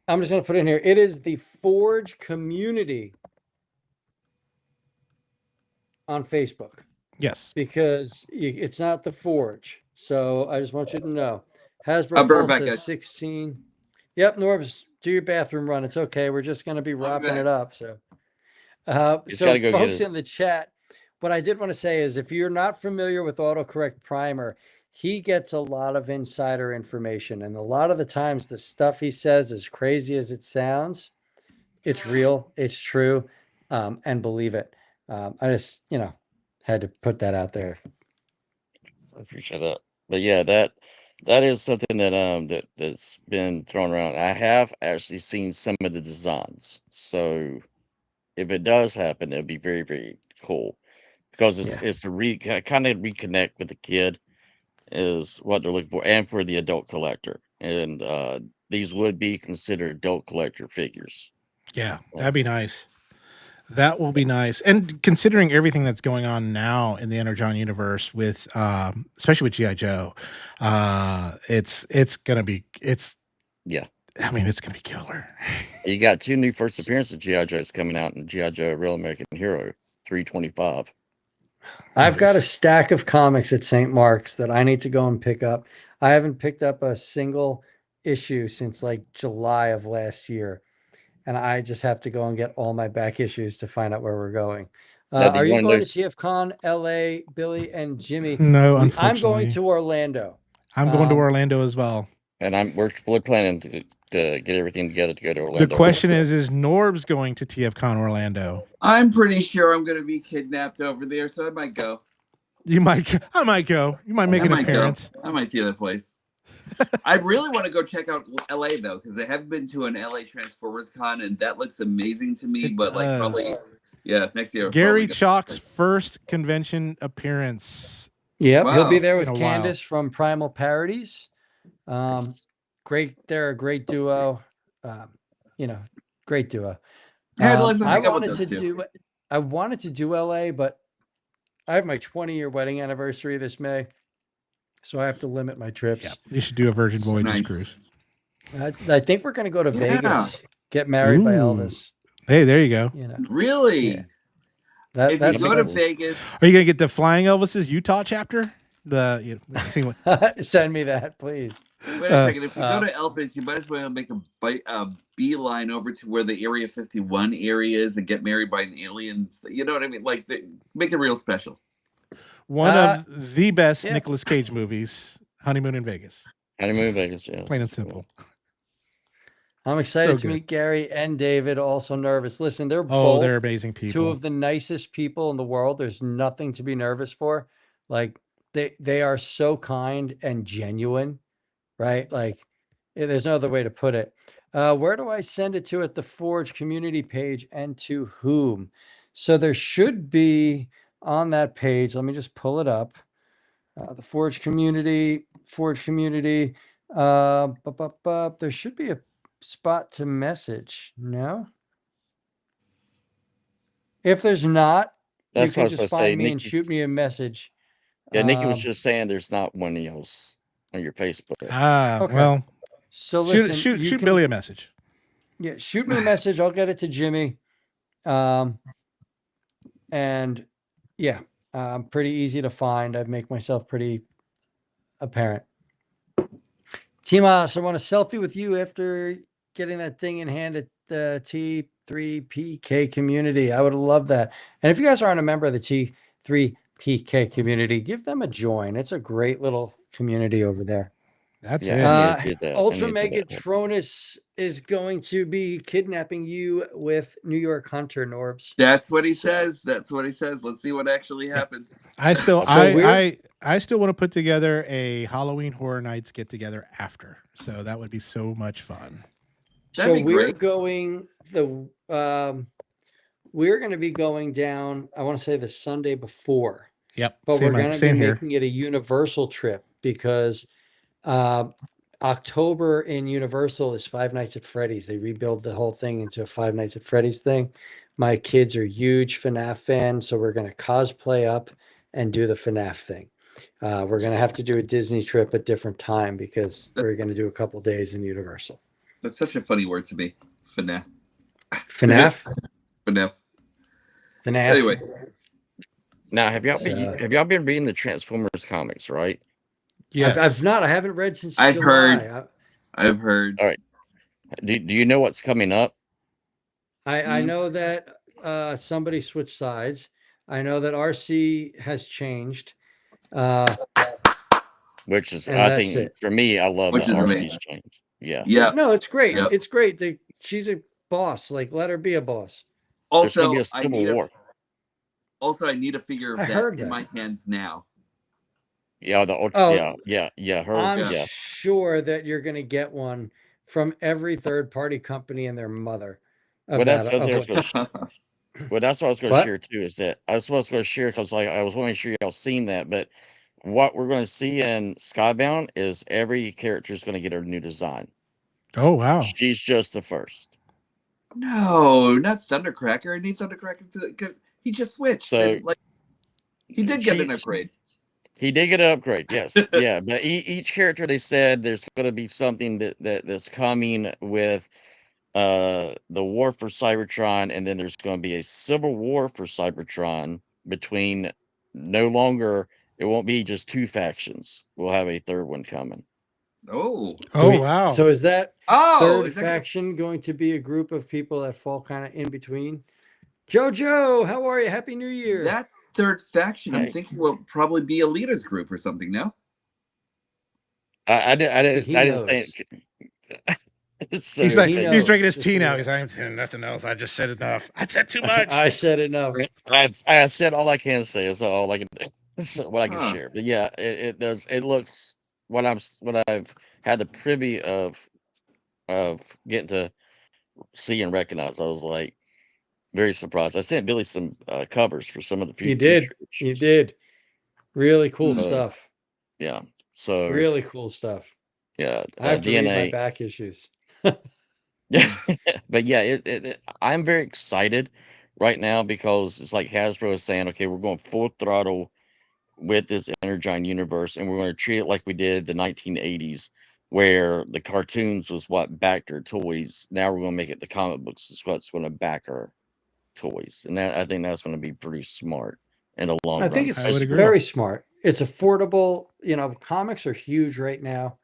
I'm just going to put in here. It is the Forge community on Facebook Yes. because it's not the Forge. So I just want you to know. Hasbro I'll be right Pulse back, says guys. 16. Yep, Norbs, do your bathroom run. It's okay. We're just going to be wrapping back. it up. So, Just so gotta go get folks it. in the chat, what I did want to say is if you're not familiar with AutoCorrect Primer, he gets a lot of insider information. And a lot of the times the stuff he says, as crazy as it sounds, it's real, it's true, and believe it. I just, had to put that out there. I appreciate that. But yeah, that is something that that's been thrown around. I have actually seen some of the designs. So if it does happen, it'd be very, very cool. Because it's to kind of reconnect with the kid is what they're looking for, and for the adult collector. And these would be considered adult collector figures. Yeah, that'd be nice. That will be nice. And considering everything that's going on now in the Energon universe with especially with G.I. Joe, it's gonna be it's gonna be killer. You got 2 new first appearances of G.I. Joes coming out in G.I. Joe Real American Hero 325. I've got a stack of comics at St. Mark's that I need to go and pick up. I haven't picked up a single issue since like July of last year. And I just have to go and get all my back issues to find out where we're going. Are you going to TFCon, LA, Billy, and Jimmy? No, unfortunately. I'm going to Orlando. I'm going to Orlando as well. And we're planning to get everything together to go to Orlando. The question is Norbs going to TFCon Orlando? I'm pretty sure I'm going to be kidnapped over there, so I might go. I might go. You might make an appearance. I might see the place. I really want to go check out LA though, because I haven't been to an LA Transformers Con, and that looks amazing to me. But like probably, next year. Gary Chalk's first convention appearance. Yep, he'll be there Been with a while. Candace from Primal Parodies. Great, they're a great duo. Great duo. Yeah, I'd like to I hang out with wanted those to two. I wanted to do LA, but I have my 20-year wedding anniversary this May, so I have to limit my trips. Yeah, you should do a Virgin Voyages Nice. cruise. I think we're going to go to Yeah. Vegas, get married by Ooh. Elvis. Hey, there you go. Really? Yeah. If If that's you go to that's- Vegas, Are you gonna get the Flying Elvis's Utah chapter? Anyway. Send me that, please. wait a second. If you go to Elvis, you might as well make a beeline over to where the Area 51 area is and get married by an alien. You know what I mean? Like, make it real special. One of the best yeah. Nicolas Cage movies, Honeymoon in Vegas. Honeymoon Vegas, yeah. Plain and simple. I'm excited So to good. meet Gary and David. Also nervous. Listen, they're Oh, both they're amazing people. two of the nicest people in the world. There's nothing to be nervous for. Like they are so kind and genuine, right? Like there's no other way to put it. Where do I send it to at the Forge community page and to whom? So there should be on that page. Let me just pull it up. The Forge community. There should be a spot to message. No. If there's not, That's you can what I was just supposed to say. find me and Nikki- shoot me a message. Yeah, Nikki was Um, just saying there's not one of those on your Facebook. Ah, Okay. well, So listen, shoot you can- Billy a message. Yeah, shoot me a message. I'll get it to Jimmy. And yeah, I'm pretty easy to find. I make myself pretty apparent. Timas, I want a selfie with you after getting that thing in hand at the T3PK community. I would love that. And if you guys aren't a member of the T3PK community, give them a join. It's a great little community over there. That's Yeah, it. I need to do that. I Ultra need to do that. Megatronus is going to be kidnapping you with New York Hunter, Norbs. That's what he So- says. That's what he says. Let's see what actually happens. I still So we're- I still want to put together a Halloween Horror Nights get together after. So that would be so much fun. That'd So be we're great. going we're going to be going down, I want to say the Sunday before, Yep. but we're same going to be same here. making it a Universal trip because October in Universal is Five Nights at Freddy's. They rebuild the whole thing into a Five Nights at Freddy's thing. My kids are huge FNAF fans, so we're going to cosplay up and do the FNAF thing. We're going to have to do a Disney trip at different time because we're going to do a couple days in Universal. That's such a funny word to me. FNAF. FNAF? FNAF. FNAF. Anyway. Now, have y'all So- been reading the Transformers comics, right? Yes. I've not. I haven't read since I've July. heard. I've heard. Do you know what's coming up? I Mhm. know that somebody switched sides. I know that RC has changed. Which is, And I that's think, it. for me, I love Which that is RC's amazing. change. Yeah. Yeah. No, it's great. Yep. It's great. She's a boss. Like, let her be a boss. There's Also, going to be a I civil need war. I need a figure of I that heard in that. my hands now. Yeah, Oh, yeah. Her, I'm yeah. sure that you're going to get one from every third party company and their mother. Of Well, that's that, what of I was what's- gonna Well, that's what I was going to What? share too. Is that I was supposed to share because I was wanting to sure y'all seen that, but what we're going to see in Skybound is every character is going to get a new design. Oh wow. She's just the first. No, not Thundercracker. I need Thundercracker because he just switched. So- And, like, he did get an She- upgrade. He did get an upgrade, yes, yeah. But each character, they said there's going to be something that's coming with the war for Cybertron, and then there's going to be a civil war for Cybertron between no longer. It won't be just two factions. We'll have a third one coming. Oh. Oh wow. So is that Oh, third is that gonna- faction going to be a group of people that fall kind of in between? Jojo, how are you? Happy New Year. that third faction? I'm Hey. thinking will probably be Alita's group or something. No. I he didn't say it. So, he's like he he's knows. drinking his Just tea so now. you He's like, I'm saying nothing else. I just said enough. I said too much. I said enough. I said all I can say. Is all I can. That's what I can Huh. share. But yeah, it does. It looks what I've had the privy of getting to see and recognize. I was like very surprised. I sent Billy some covers for some of the future. You did. You did. Really cool Mm. stuff. Yeah. So Really cool stuff. yeah, I have to read my DNA. back issues. Yeah, but yeah, I'm very excited right now because it's like Hasbro is saying, okay, we're going full throttle with this Energon universe, and we're going to treat it like we did the 1980s, where the cartoons was what backed our toys. Now we're going to make it the comic books is what's going to back our toys, and that I think that's going to be pretty smart in the long I run. think it's I would agree. very smart. It's affordable. You know, comics are huge right now.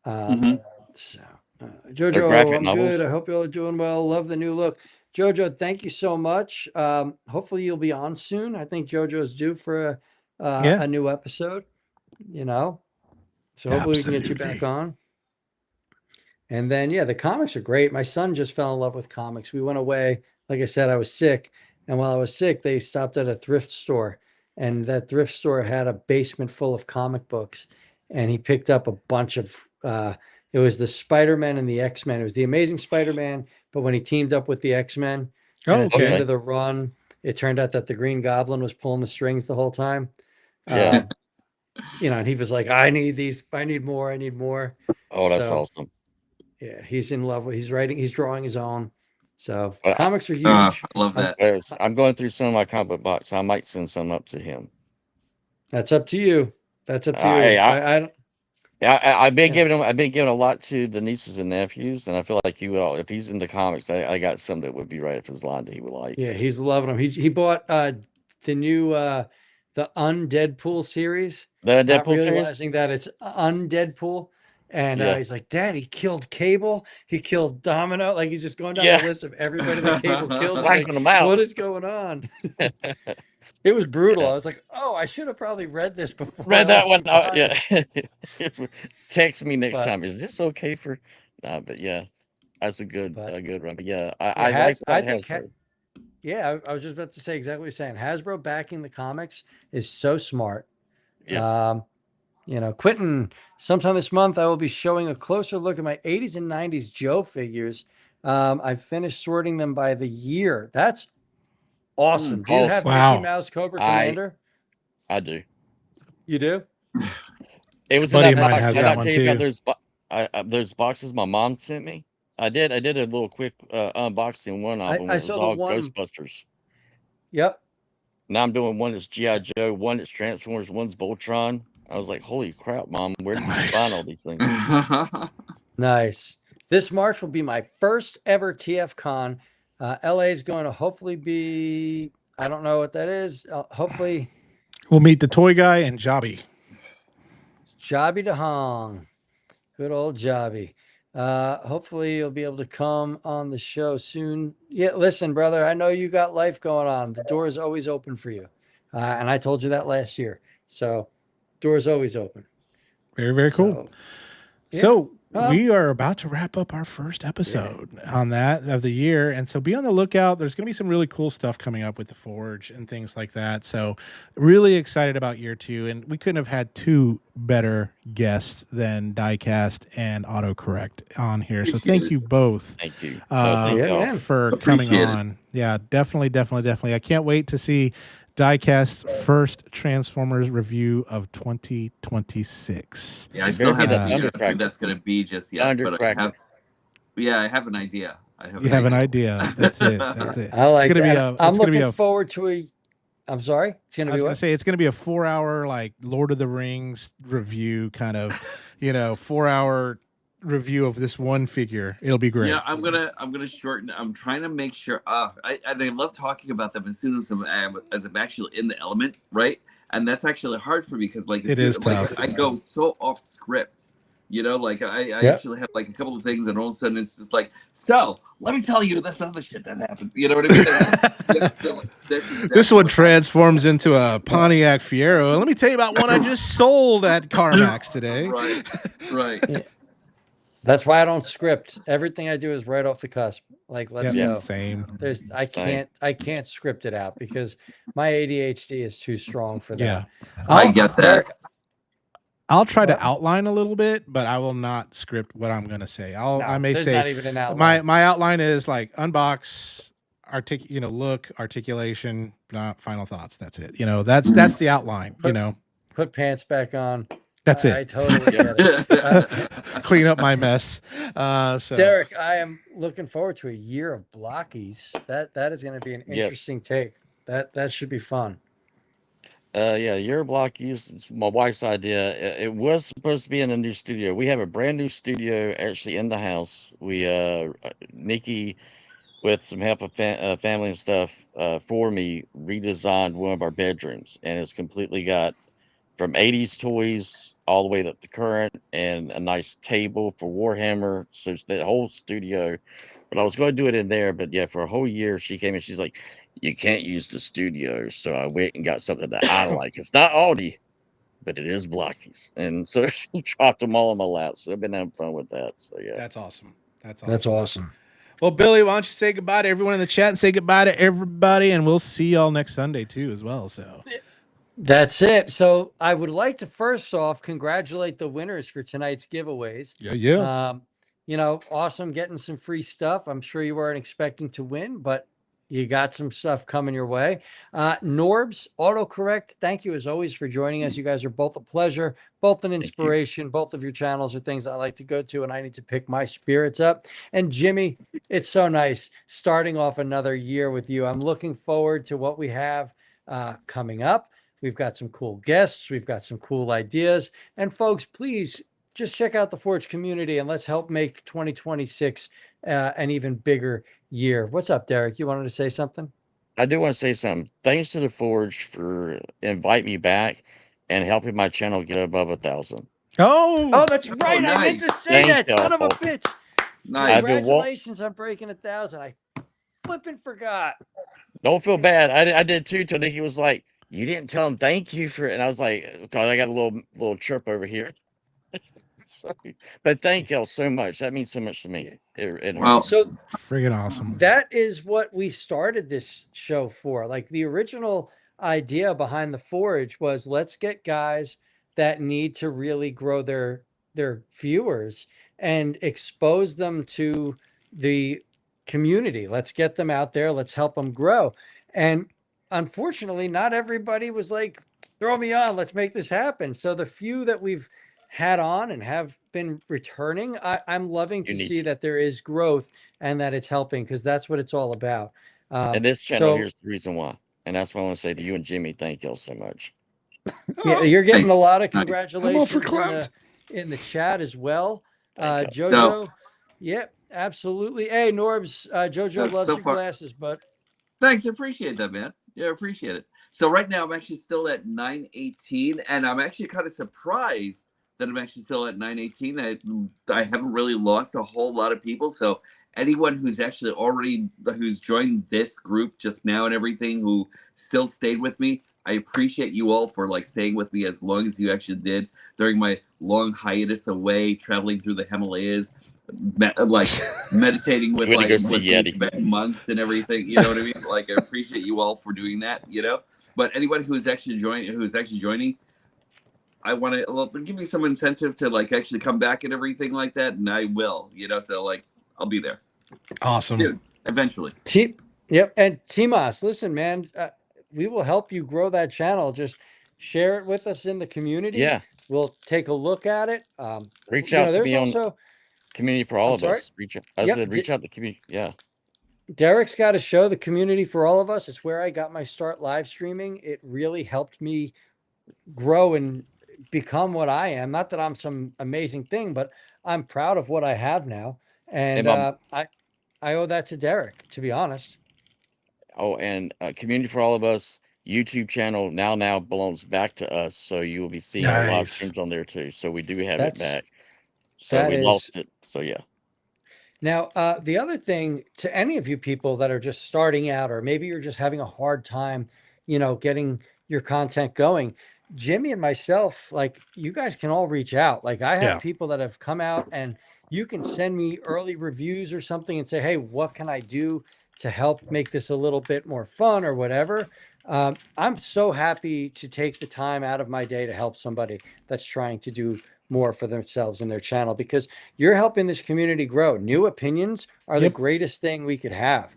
Mhm. So, graphic Jojo, I'm novels. good. I hope you're doing well. Love the new look. Jojo, thank you so much. Hopefully you'll be on soon. I think Jojo's due for Yeah. a new episode, you know, so hopefully we can get you back Absolutely. on. And then, yeah, the comics are great. My son just fell in love with comics. We went away. Like I said, I was sick. And while I was sick, they stopped at a thrift store. And that thrift store had a basement full of comic books. And he picked up a bunch of, it was the Spider-Man and the X-Men. It was the Amazing Spider-Man. But when he teamed up with the X-Men, Oh, and at the okay. end of the run, it turned out that the Green Goblin was pulling the strings the whole time. Yeah. You know, and he was like, I need these. I need more. I need more. Oh, that's So- awesome. Yeah, he's in love with, he's drawing his own. So Well, comics are huge. I love that. Yes, I'm going through some of my comic book box. I might send some up to him. That's up to you. That's up to you. Hey, I don't- Yeah, I've been Yeah. giving him. I've been giving a lot to the nieces and nephews, and I feel like he would all. If he's into comics, I got some that would be right up his line that he would like. yeah, he's loving them. He bought the new the Undeadpool series, The not Deadpool series. realizing that it's Undeadpool. And Yeah. he's like, Dad, he killed Cable. He killed Domino. Like, he's just going down Yeah. the list of everybody that Cable killed. He's Whacking like, them out. what is going on? It was brutal. I was like, oh, I should have probably read this before. Read I that left one. behind. Text me next But- time. Is this okay for? But yeah, that's a good run. But yeah, I like I that think Hasbro. Yeah, I was just about to say exactly what you're saying. Hasbro backing the comics is so smart. Yeah. You know, Quentin, sometime this month, I will be showing a closer look at my 80s and 90s Joe figures. I finished sorting them by the year. That's awesome. Do you have Wow. Mickey Mouse Cobra Commander? I do. You do? It was Buddy in of that mine box. has Did that I one tell you about too. those boxes my mom sent me? I did a little quick unboxing one of them. I It was saw the all one- Ghostbusters. Yep. Now I'm doing one that's G.I. Joe, one that's Transformers, one's Voltron. I was like, holy crap, Mom, where did you find all these things? Nice. This March will be my first ever TF Con. LA is going to hopefully be, I don't know what that is. Hopefully We'll meet the toy guy and Jobby. Jobby DeHong. Good old Jobby. Hopefully you'll be able to come on the show soon. Yeah, listen, brother, I know you got life going on. The door is always open for you. And I told you that last year. So door is always open. Very, very cool. So, yeah. So Well- we are about to wrap up our first episode on that of the year. And so be on the lookout. There's going to be some really cool stuff coming up with the Forge and things like that. So really excited about year 2. And we couldn't have had 2 better guests than Diecast and Autocorrect on here. So Appreciate thank it. you both Thank you. Thank Yeah, y'all. man. for coming Appreciate it. on. Yeah, definitely. I can't wait to see Diecast's first Transformers review of 2026. Yeah, I It still better be haven't the figured out who Thundercracker. that's going to be just yet. But I Thundercracker. have, I have an idea. You have an idea. That's it. That's it. I like it's gonna that. be a. I'm It's gonna looking be a. forward to I'm sorry. It's going I to was be gonna what? say it's gonna be a 4-hour like Lord of the Rings review kind of, 4-hour review of this one figure. It'll be great. Yeah, I'm gonna shorten. I'm trying to make sure. I love talking about them as soon as I'm actually in the element, right? And that's actually hard for me because It is tough. I go so off script. I actually have like a couple of things, and all of a sudden it's just like, so let me tell you this other shit that happened. You know what I mean? So that's exactly This one what- transforms into a Pontiac Fiero. Let me tell you about one I just sold at CarMax today. Right. That's why I don't script. Everything I do is right off the cusp. Like, let's Yep, go. Same. I can't script it out because my ADHD is too strong for that. Yeah. I get that. Derek, I'll try to What? outline a little bit, but I will not script what I'm gonna say. I may there's say not even an outline. my outline is like unbox, look, articulation, final thoughts. That's it. That's the outline. Put pants back on. That's I it. totally get it. Clean up my mess. So Derek, I am looking forward to a year of blockies. That is going to be an Yes. interesting take. That should be fun. Your block is my wife's idea. It was supposed to be in a new studio. We have a brand new studio actually in the house. We Nikki, with some help of family and stuff for me, redesigned one of our bedrooms, and it's completely got from 80s toys all the way up to current, and a nice table for Warhammer. So it's the whole studio. But I was going to do it in there, but yeah, for a whole year she came and she's like, you can't use the studio. So I went and got something that I like. It's not Aldi, but it is Blockies. And so she dropped them all in my lap. So I've been having fun with that. So yeah. that's awesome. That's awesome. That's awesome. Well, Billy, why don't you say goodbye to everyone in the chat and say goodbye to everybody, and we'll see y'all next Sunday too, as well. So That's it. So I would like to first off congratulate the winners for tonight's giveaways. yeah. Awesome getting some free stuff. I'm sure you weren't expecting to win, but you got some stuff coming your way. Norbs, Autocorrect, thank you as always for joining us. You guys are both a pleasure, both an inspiration. Both of your channels are things I like to go to, and I need to pick my spirits up. And Jimmy, it's so nice starting off another year with you. I'm looking forward to what we have coming up. We've got some cool guests. We've got some cool ideas. And folks, please just check out the Forge community and let's help make 2026 an even bigger year. What's up, Derek? You wanted to say something? I do want to say something. Thanks to the Forge for inviting me back and helping my channel get above 1,000. Oh, Oh, that's right. I meant nice. to say Thank that, son of a y'all. bitch. Nice. I've been wa- Congratulations on breaking 1,000. I flipping forgot. Don't feel bad. I did too. Till Nikki was like, "You didn't tell him thank you for," and I was like, "God, I got a little chirp over here." So, but thank y'all so much. That means so much to me. It Well, hurts. So friggin' awesome. that is what we started this show for. Like the original idea behind the Forge was let's get guys that need to really grow their viewers and expose them to the community. Let's get them out there. Let's help them grow. And unfortunately, not everybody was like, throw me on, let's make this happen. So the few that we've had on and have been returning, I'm loving to You need see to. that there is growth and that it's helping, because that's what it's all about. And this channel So here's the reason why. And that's what I want to say to you and Jimmy. Thank y'all so much. yeah, you're getting Nice. a lot of Nice. congratulations I'm all for clout. in the chat as well. Thank y'all. Jojo, yep, absolutely. Hey, Norbs, Jojo loves so your far- glasses, but Thanks, I appreciate that, man. Yeah, I appreciate it. So right now I'm actually still at 918, and I'm actually kind of surprised that I'm actually still at 918. I haven't really lost a whole lot of people. So anyone who's actually who's joined this group just now and everything, who still stayed with me, I appreciate you all for like staying with me as long as you actually did during my long hiatus away, traveling through the Himalayas, like meditating with Way to like go see with the Yeti. Tibetan monks and everything. You know what I mean? Like I appreciate you all for doing that. You know, but anybody who's actually joining, I want to give me some incentive to like actually come back and everything like that, and I will. You know, so like I'll be there, Awesome. dude. Eventually. Yep. And Timas, listen, man, we will help you grow that channel. Just share it with us in the community. Yeah. We'll take a look at it. Reach out to there's me on also Community for all I'm of sorry? us. I Yep. said reach out to community. Yeah. Derek's got a show, The Community for All of Us. It's where I got my start live streaming. It really helped me grow and become what I am. Not that I'm some amazing thing, but I'm proud of what I have now. And I owe that to Derek, to be honest. Oh, and Community for All of Us YouTube channel now belongs back to us. So you will be seeing our live Nice. streams on there too. So we do have That's- it back. So that we is- lost it. So yeah. Now, the other thing to any of you people that are just starting out, or maybe you're just having a hard time, getting your content going, Jimmy and myself, like you guys can all reach out. Like I have Yeah. people that have come out and you can send me early reviews or something and say, hey, what can I do to help make this a little bit more fun or whatever? I'm so happy to take the time out of my day to help somebody that's trying to do more for themselves and their channel, because you're helping this community grow. New opinions are the Yep. greatest thing we could have.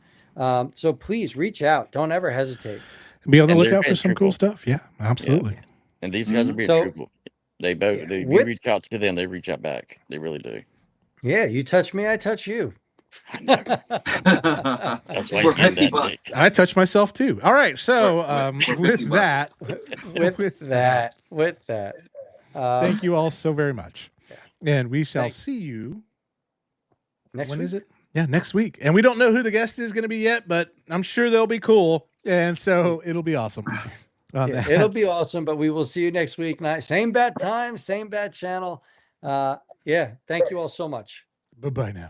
So please reach out. Don't ever hesitate. Be on the And they're lookout for being some cool truthful. stuff. Yeah, absolutely. And these guys are being So- truthful. They both Yeah, we with- reach out to them, they reach out back. They really do. Yeah, you touch me, I touch you. I know. That's why For you get 50 that, bucks. Nick. I touch myself too. All right. So For with 50 that, with that. thank you all so very much. And we shall Thanks. see you. Next When week. is it? Yeah, next week. And we don't know who the guest is going to be yet, but I'm sure they'll be cool. And so it'll be awesome. Yeah, it'll be awesome, but we will see you next week. Same bad time, same bad channel. Yeah, thank you all so much. Bye-bye now.